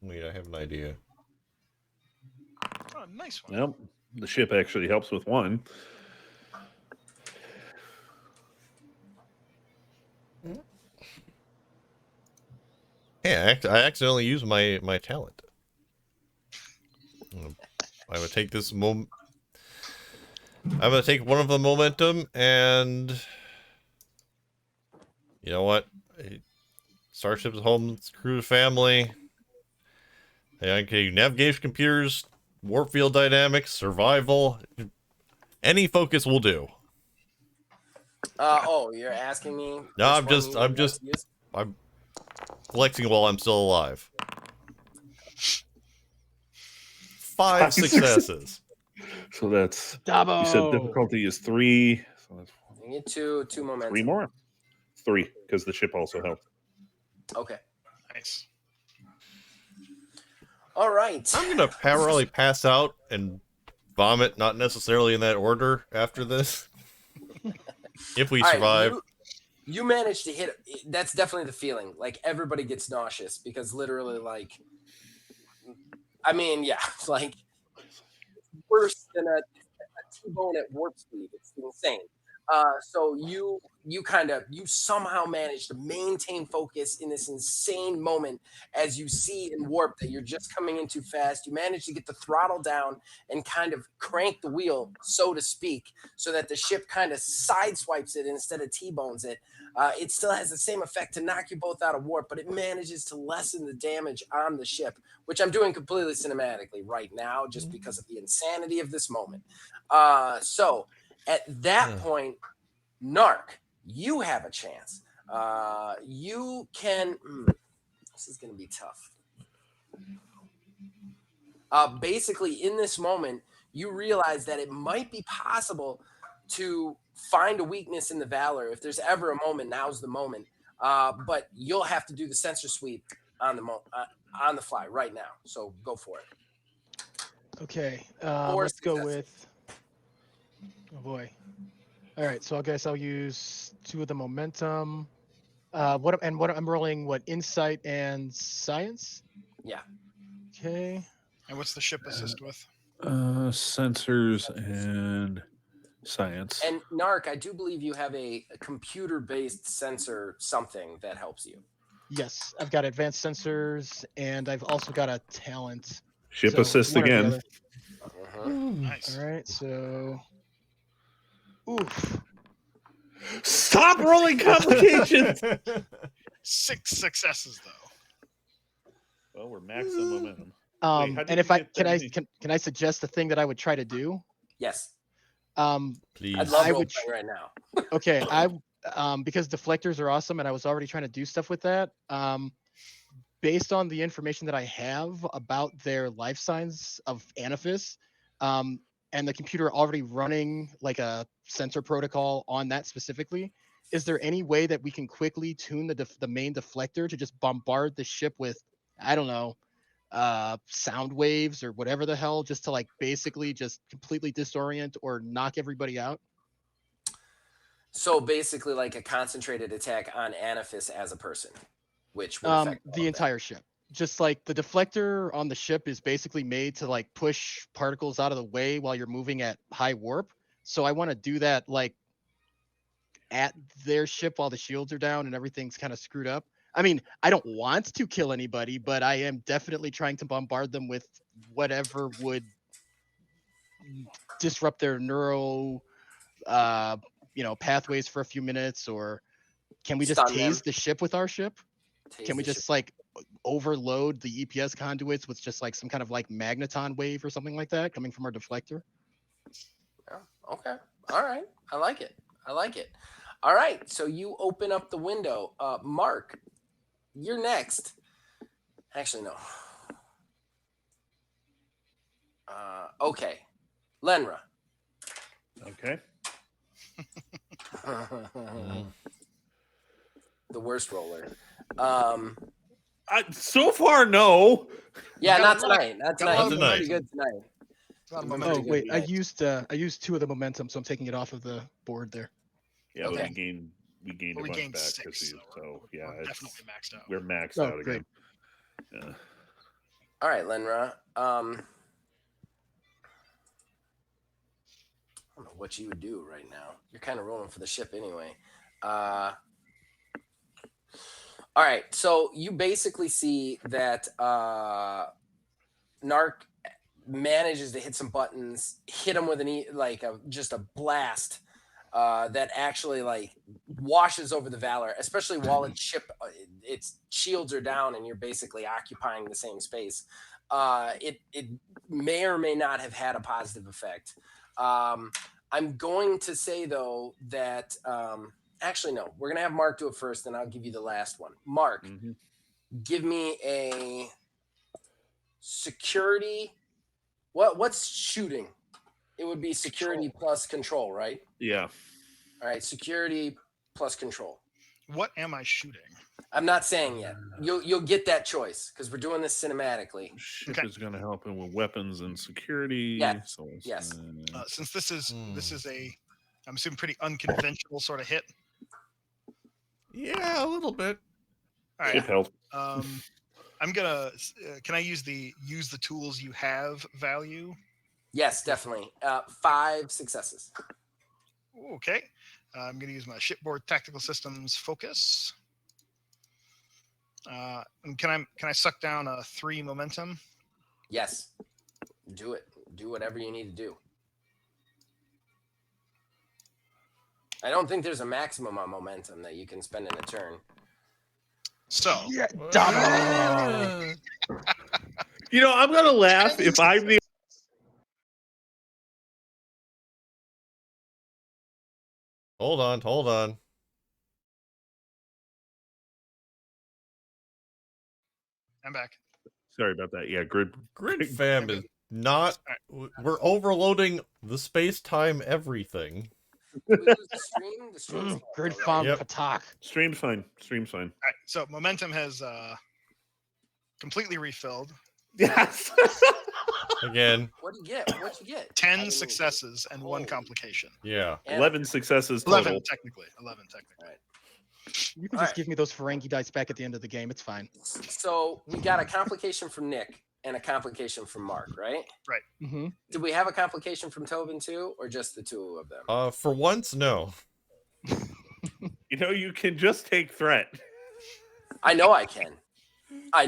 Wait, I have an idea. Oh, nice one. Yep. The ship actually helps with one. Yeah, I accidentally used my talent. I would take this moment. I'm gonna take one of the momentum, and you know what? Starship's home, crew, family. Okay, navigation computers, warp field dynamics, survival. Any focus will do. You're asking me? No, I'm flexing while I'm still alive. 5 successes. So that's Dabo. you said difficulty is 3. So that's You get two momentum. 3 more. 3 because the ship also helped. Okay. Nice. All right. I'm gonna probably pass out and vomit, not necessarily in that order after this. If we All right, survive. you managed to hit. That's definitely the feeling. Like everybody gets nauseous because literally, like, I mean, yeah, it's like worse than a T-bone at warp speed. It's insane. So you somehow manage to maintain focus in this insane moment as you see in warp that you're just coming in too fast. You manage to get the throttle down and kind of crank the wheel, so to speak, so that the ship kind of sideswipes it instead of T-bones it. It still has the same effect to knock you both out of warp, but it manages to lessen the damage on the ship, which I'm doing completely cinematically right now just because of the insanity of this moment. So at that point, Narc, you have a chance. You can. This is going to be tough. Basically, in this moment, you realize that it might be possible to find a weakness in the Valor. If there's ever a moment, now's the moment. But you'll have to do the sensor sweep on the fly right now. So go for it. Okay. Or Let's go successes. with. Oh boy. All right. So I guess I'll use 2 of the momentum. What I'm rolling? What, insight and science? Yeah. Okay. And what's the ship assist with? Sensors and science. And Narc, I do believe you have a computer-based sensor something that helps you. Yes, I've got advanced sensors, and I've also got a talent. Ship So, assist one or the again. other. Nice. All right. So. Oof. Stop rolling complications. 6 successes though. Well, we're maxing momentum. how did And if you I get can, that can I suggest a thing that I would try to do? Yes. Please. I'd love I role would playing right now. Okay, because deflectors are awesome, and I was already trying to do stuff with that. Based on the information that I have about their life signs of Anaphis, and the computer already running like a sensor protocol on that specifically, is there any way that we can quickly tune the main deflector to just bombard the ship with, I don't know, sound waves or whatever the hell, just to like basically just completely disorient or knock everybody out? So basically, like a concentrated attack on Anaphis as a person, which would affect all The of entire ship. Just like the deflector on the ship is basically made to like push particles out of the way while you're moving at high warp. So I want to do that like at their ship while the shields are down and everything's kind of screwed up. I mean, I don't want to kill anybody, but I am definitely trying to bombard them with whatever would disrupt their neural, pathways for a few minutes, or can we just Stun them. tase the ship with our ship? Tase Can we the just like overload the EPS conduits with just like some kind of like magneton wave or something like that coming from our deflector? Oh, okay. All right. I like it. All right. So you open up the window. Mark, you're next. Actually, no. Okay. Lenra. Okay. The worst roller. So far, no. Yeah, Got not a lot of- tonight. Not got a tonight. lot of You're momentum. pretty good tonight. It's not a Oh, Oh momentum. wait, I nice. used 2 of the momentum, so I'm taking it off of the board there. Yeah, Okay. but we gained a We bunch gained back 6, because so yeah, we're it's, definitely maxed out. we're maxed Oh, out great. again. Yeah. All right, Lenra. I don't know what you would do right now. You're kind of rolling for the ship anyway. All right, so you basically see that Narc manages to hit some buttons, hit him with just a blast that actually like washes over the Valor, especially while its ship, its shields are down and you're basically occupying the same space. It may or may not have had a positive effect. I'm going to say though that actually no, we're gonna have Mark do it first, and I'll give you the last one. Mark, give me a security. What's shooting? It would be security plus control, right? Yeah. All right, security plus control. What am I shooting? I'm not saying yet. You'll get that choice because we're doing this cinematically. Ship Okay. is going to help him with weapons and security. Yes, So it's, yes. Since this is I'm assuming pretty unconventional sort of hit. Yeah, a little bit. All right. ship health. I'm gonna. Can I use the tools you have value? Yes, definitely. 5 successes. Okay. I'm gonna use my shipboard tactical systems focus. And can I suck down a 3 momentum? Yes. Do it. Do whatever you need to do. I don't think there's a maximum on momentum that you can spend in a turn. So Yeah, You know, I'm going to laugh if I'm the. Hold on. I'm back. Sorry about that. Yeah, grid Fam is not. We're overloading the space-time everything. Did we lose the stream? The stream's Grid still farm Yep. Patak. Stream's fine. Stream's fine. All right. So momentum has completely refilled. Yes. Again, What'd you get? What'd you get? I 10 didn't- successes and 1 Holy- complication. yeah. And- 11 successes total. 11 technically. All right. You can All just right. give me those Ferengi dice back at the end of the game. It's fine. So we got a complication from Nick and a complication from Mark, right? Mm-hmm. Did we have a complication from Tobin too, or just the 2 of them? For once, no. You know, you can just take threat. I know I can. I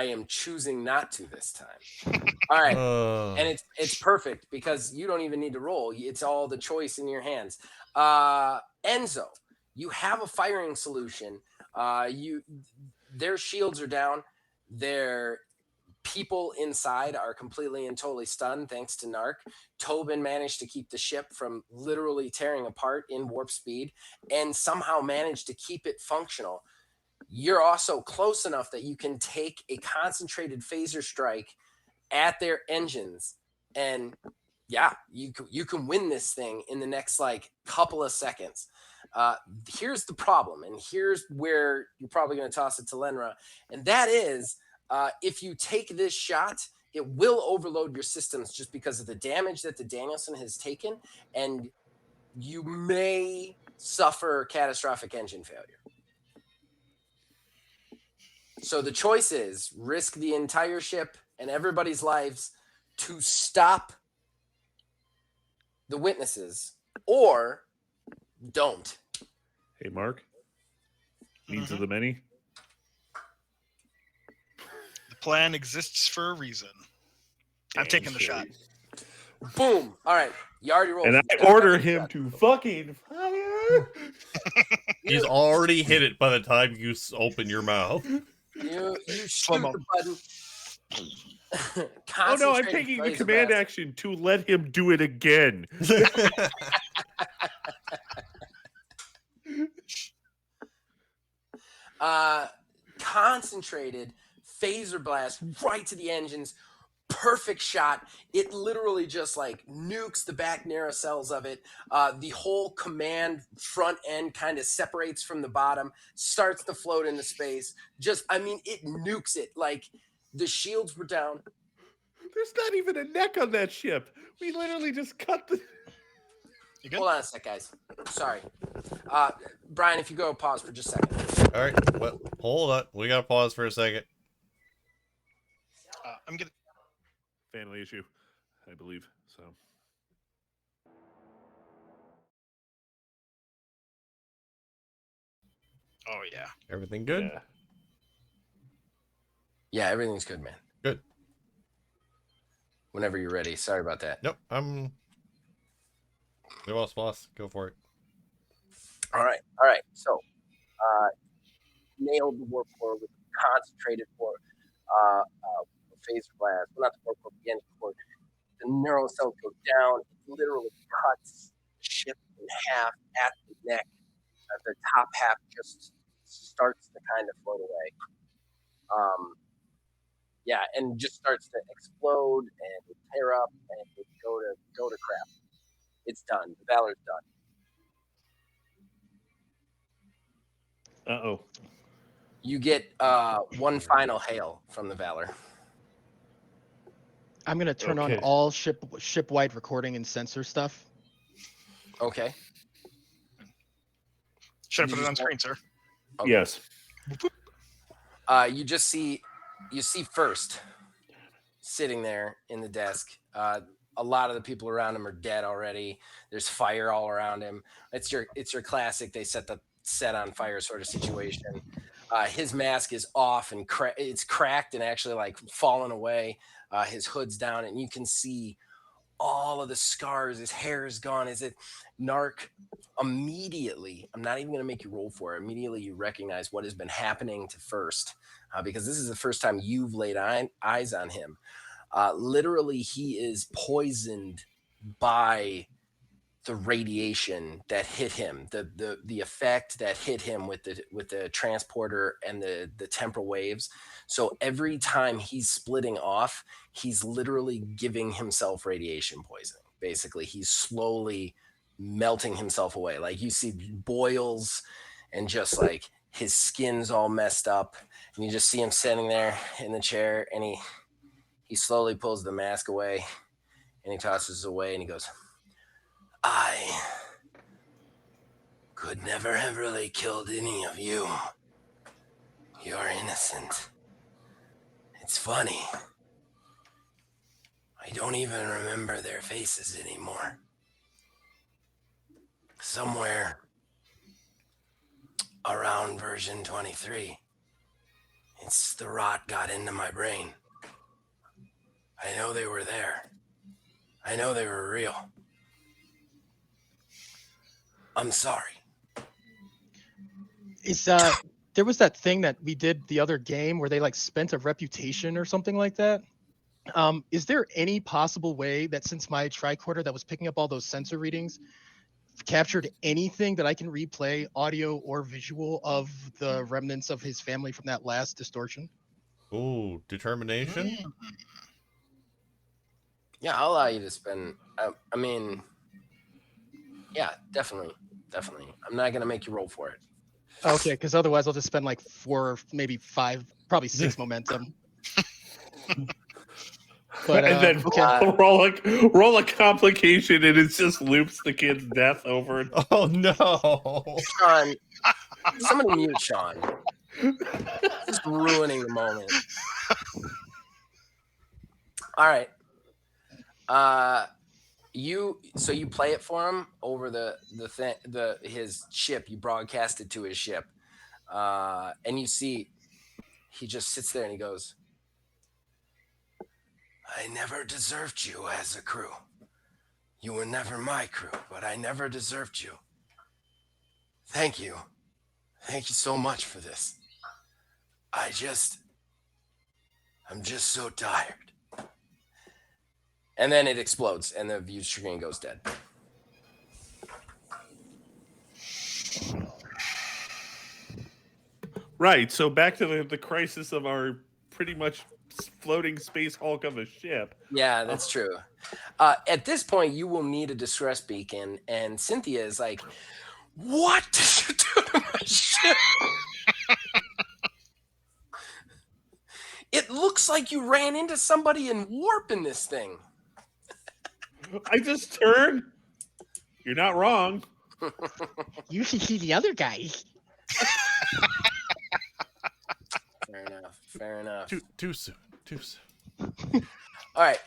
am choosing not to this time. All right. And it's perfect because you don't even need to roll. It's all the choice in your hands. Enzo, you have a firing solution. Their shields are down. Their people inside are completely and totally stunned thanks to Narc. Tobin managed to keep the ship from literally tearing apart in warp speed and somehow managed to keep it functional. You're also close enough that you can take a concentrated phaser strike at their engines, and yeah, you can win this thing in the next like couple of seconds. Here's the problem, and here's where you're probably going to toss it to Lenra, and that is if you take this shot, it will overload your systems just because of the damage that the Danielson has taken, and you may suffer catastrophic engine failure. So the choice is risk the entire ship and everybody's lives to stop the witnesses, or don't. Hey, Mark. Needs of the many. The plan exists for a reason. I'm taking the shot. Boom. All right. You already rolled. And I order him to fucking fire. He's already hit it by the time you open your mouth. You shoot Slow-mo. the button. Oh no, I'm Concentrated taking the laser command blast. action to let him do it again. Concentrated phaser blast right to the engines. Perfect shot. It literally just like nukes the back narrow cells of it. The whole command front end kind of separates from the bottom, starts to float into space. It nukes it. Like the shields were down. There's not even a neck on that ship. We literally just cut the. You good? Hold on a sec, guys. Sorry. Brian, if you go pause for just a second. All right. Well, hold on. We gotta pause for a second. I'm gonna. Family issue, I believe. So. Oh yeah. Everything good? Yeah. Yeah, everything's good, man. Good. Whenever you're ready. Sorry about that. Nope. I'm. No else, boss. Go for it. All right. So, nailed the warp core with concentrated for phaser blast. Well, not the warp core, the engine core. The neural cells go down. It literally cuts the ship in half at the neck. The top half just starts to kind of float away. And just starts to explode and tear up and go to crap. It's done. The Valor's done. Uh-oh. You get one final hail from the Valor. I'm gonna turn on Okay. all ship-wide recording and sensor stuff. Okay. Should I put it on screen, sir? Okay. Yes. You see first sitting there in the desk. A lot of the people around him are dead already. There's fire all around him. It's your classic. They set on fire sort of situation. His mask is off and it's cracked and actually like fallen away. His hood's down and you can see all of the scars. His hair is gone. Is it Narc? Immediately, I'm not even going to make you roll for it. Immediately, you recognize what has been happening to First, because this is the first time you've laid eyes on him. Literally, he is poisoned by the radiation that hit him, the effect that hit him with the transporter and the temporal waves. So every time he's splitting off, he's literally giving himself radiation poisoning. Basically, he's slowly melting himself away. Like you see boils and just like his skin's all messed up, and you just see him sitting there in the chair, and he slowly pulls the mask away and he tosses it away and he goes, I could never have really killed any of you. You're innocent. It's funny. I don't even remember their faces anymore. Somewhere around version 23, the rot got into my brain. I know they were there. I know they were real. I'm sorry. There was that thing that we did the other game where they like spent a reputation or something like that. Is there any possible way that since my tricorder that was picking up all those sensor readings captured anything that I can replay, audio or visual, of the remnants of his family from that last distortion? Ooh, determination? Yeah, I'll allow you to spend. Yeah, definitely. I'm not gonna make you roll for it. Okay, because otherwise I'll just spend like 4, maybe 5, probably 6 momentum. But and then okay. roll a complication, and it just loops the kid's death over. Oh no! Sean, somebody mute Sean. Just ruining the moment. All right. You play it for him over his ship. You broadcast it to his ship, and you see he just sits there and he goes, "I never deserved you as a crew. You were never my crew, but I never deserved you. Thank you. Thank you so much for this. I'm just so tired. And then it explodes, and the view screen goes dead. Right. So back to the crisis of our pretty much floating space hulk of a ship. Yeah, that's true. At this point, you will need a distress beacon, and Cynthia is like, "What did you do to my ship? It looks like you ran into somebody in warp in this thing." I just turned. You're not wrong. You should see the other guys. Fair enough. Fair enough. Too soon. Too soon. All right.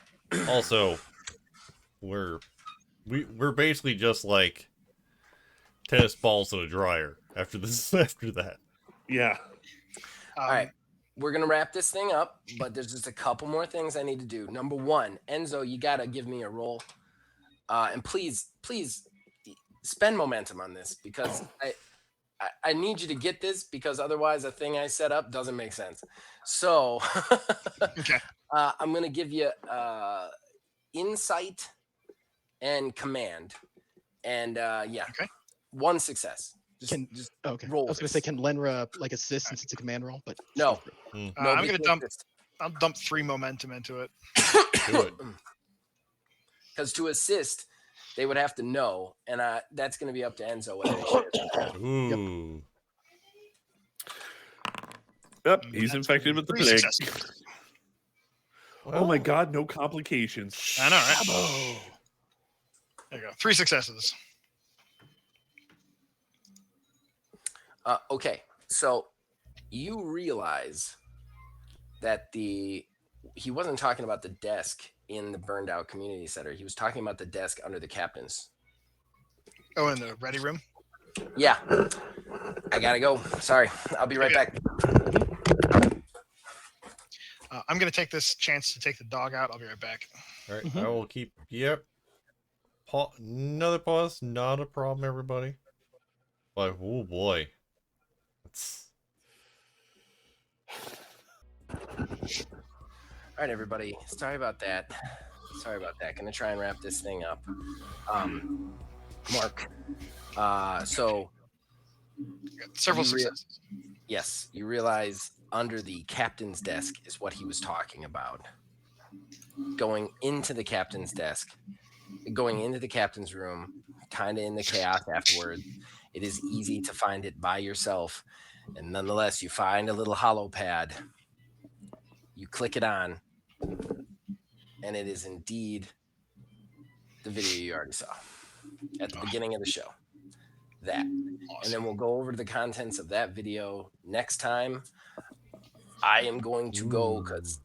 Also, we're basically just like tennis balls in a dryer after this. After that, Yeah. All right. We're going to wrap this thing up, but there's just a couple more things I need to do. Number one, Enzo, you got to give me a roll. And please spend momentum on this, because I need you to get this, because otherwise a thing I set up doesn't make sense. So Okay. I'm going to give you insight and command. And yeah, Okay. one success. Just Okay. roll I was gonna this. say, can Lenra like assist since it's a command roll? But No. sure. I'm gonna dump. Assist. I'll dump 3 momentum into it. do it. Because to assist, they would have to know, and that's going to be up to Enzo whether they share. Ooh. Yep. He's infected with the 3 plague. successes. Oh my God! No complications. I know, right? There you go. 3 successes. Okay, so you realize that he wasn't talking about the desk in the burned out community center. He was talking about the desk under the captain's. Oh, in the ready room. Yeah, I gotta go. Sorry, I'll be right back. I'm gonna take this chance to take the dog out. I'll be right back. All right, I will keep. Yep. Another pause. Not a problem, everybody. But oh boy, it's All right, everybody. Sorry about that. Gonna try and wrap this thing up. Mark. So Got several You rea- successes. yes, you realize under the captain's desk is what he was talking about. Going into the captain's desk, going into the captain's room, kind of in the chaos afterward. It is easy to find it by yourself, and nonetheless, you find a little hollow pad. You click it on, and it is indeed the video you already saw at the beginning of the show. That. And then we'll go over to the contents of that video next time. I am going to go because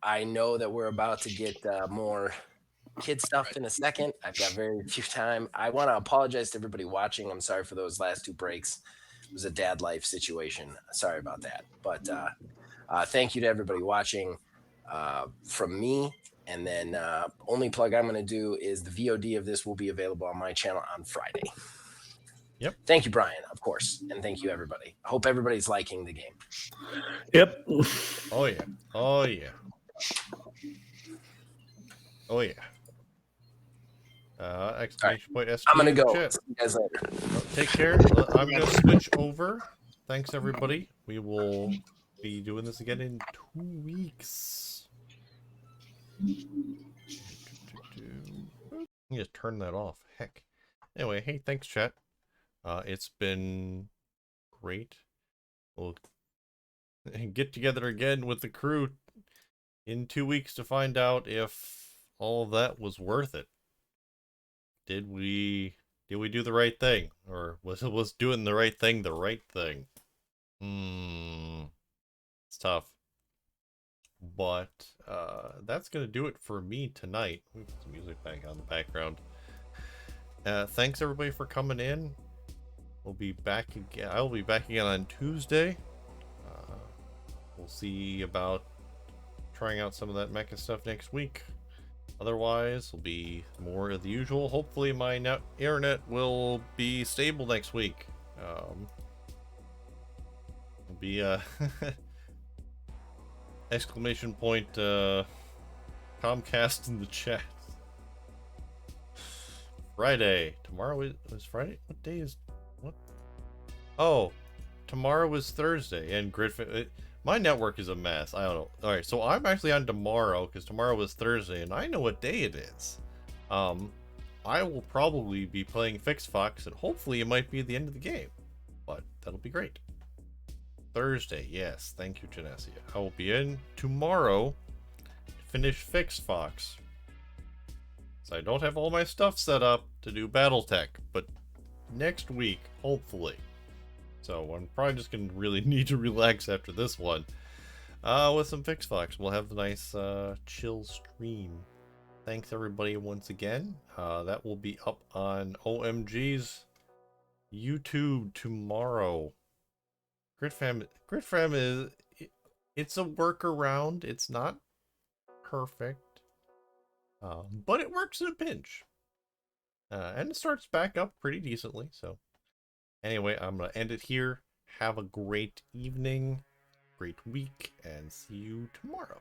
I know that we're about to get more kid stuff in a second. I've got very few time. I want to apologize to everybody watching. I'm sorry for those last 2 breaks. It was a dad life situation. Sorry about that. But thank you to everybody watching from me. And then only plug I'm going to do is the VOD of this will be available on my channel on Friday. Yep. Thank you, Brian, of course. And thank you, everybody. I hope everybody's liking the game. Yep. oh yeah, oh yeah, oh yeah. Exclamation point! I'm going to go. Chat. See you guys later. Take care. I'm going to switch over. Thanks, everybody. We will be doing this again in 2 weeks. Just turn that off. Heck. Anyway, hey, thanks, chat. It's been great. We'll get together again with the crew in 2 weeks to find out if all of that was worth it. Did we do the right thing, or was doing the right thing the right thing? It's tough. But that's gonna do it for me tonight. Let me put some music back on the background. Thanks everybody for coming in. We'll be back again. I'll be back again on Tuesday. We'll see about trying out some of that mecha stuff next week. Otherwise, will be more of the usual. Hopefully, my internet will be stable next week. Will be exclamation point Comcast in the chat. Friday. Tomorrow is Friday? What day is what? Oh, tomorrow is Thursday, and my network is a mess. I don't know. All right, so I'm actually on tomorrow because tomorrow is Thursday, and I know what day it is. I will probably be playing Fix Fox, and hopefully it might be the end of the game, but that'll be great. Thursday, yes. Thank you, Genesia. I will be in tomorrow to finish Fix Fox. So I don't have all my stuff set up to do BattleTech, but next week, hopefully. So I'm probably just going to really need to relax after this one. With some Fix Fox. We'll have a nice chill stream. Thanks everybody once again. That will be up on OMG's YouTube tomorrow. Gridfam is... It's a workaround. It's not perfect. But it works in a pinch. And it starts back up pretty decently, so... Anyway, I'm going to end it here. Have a great evening, great week, and see you tomorrow.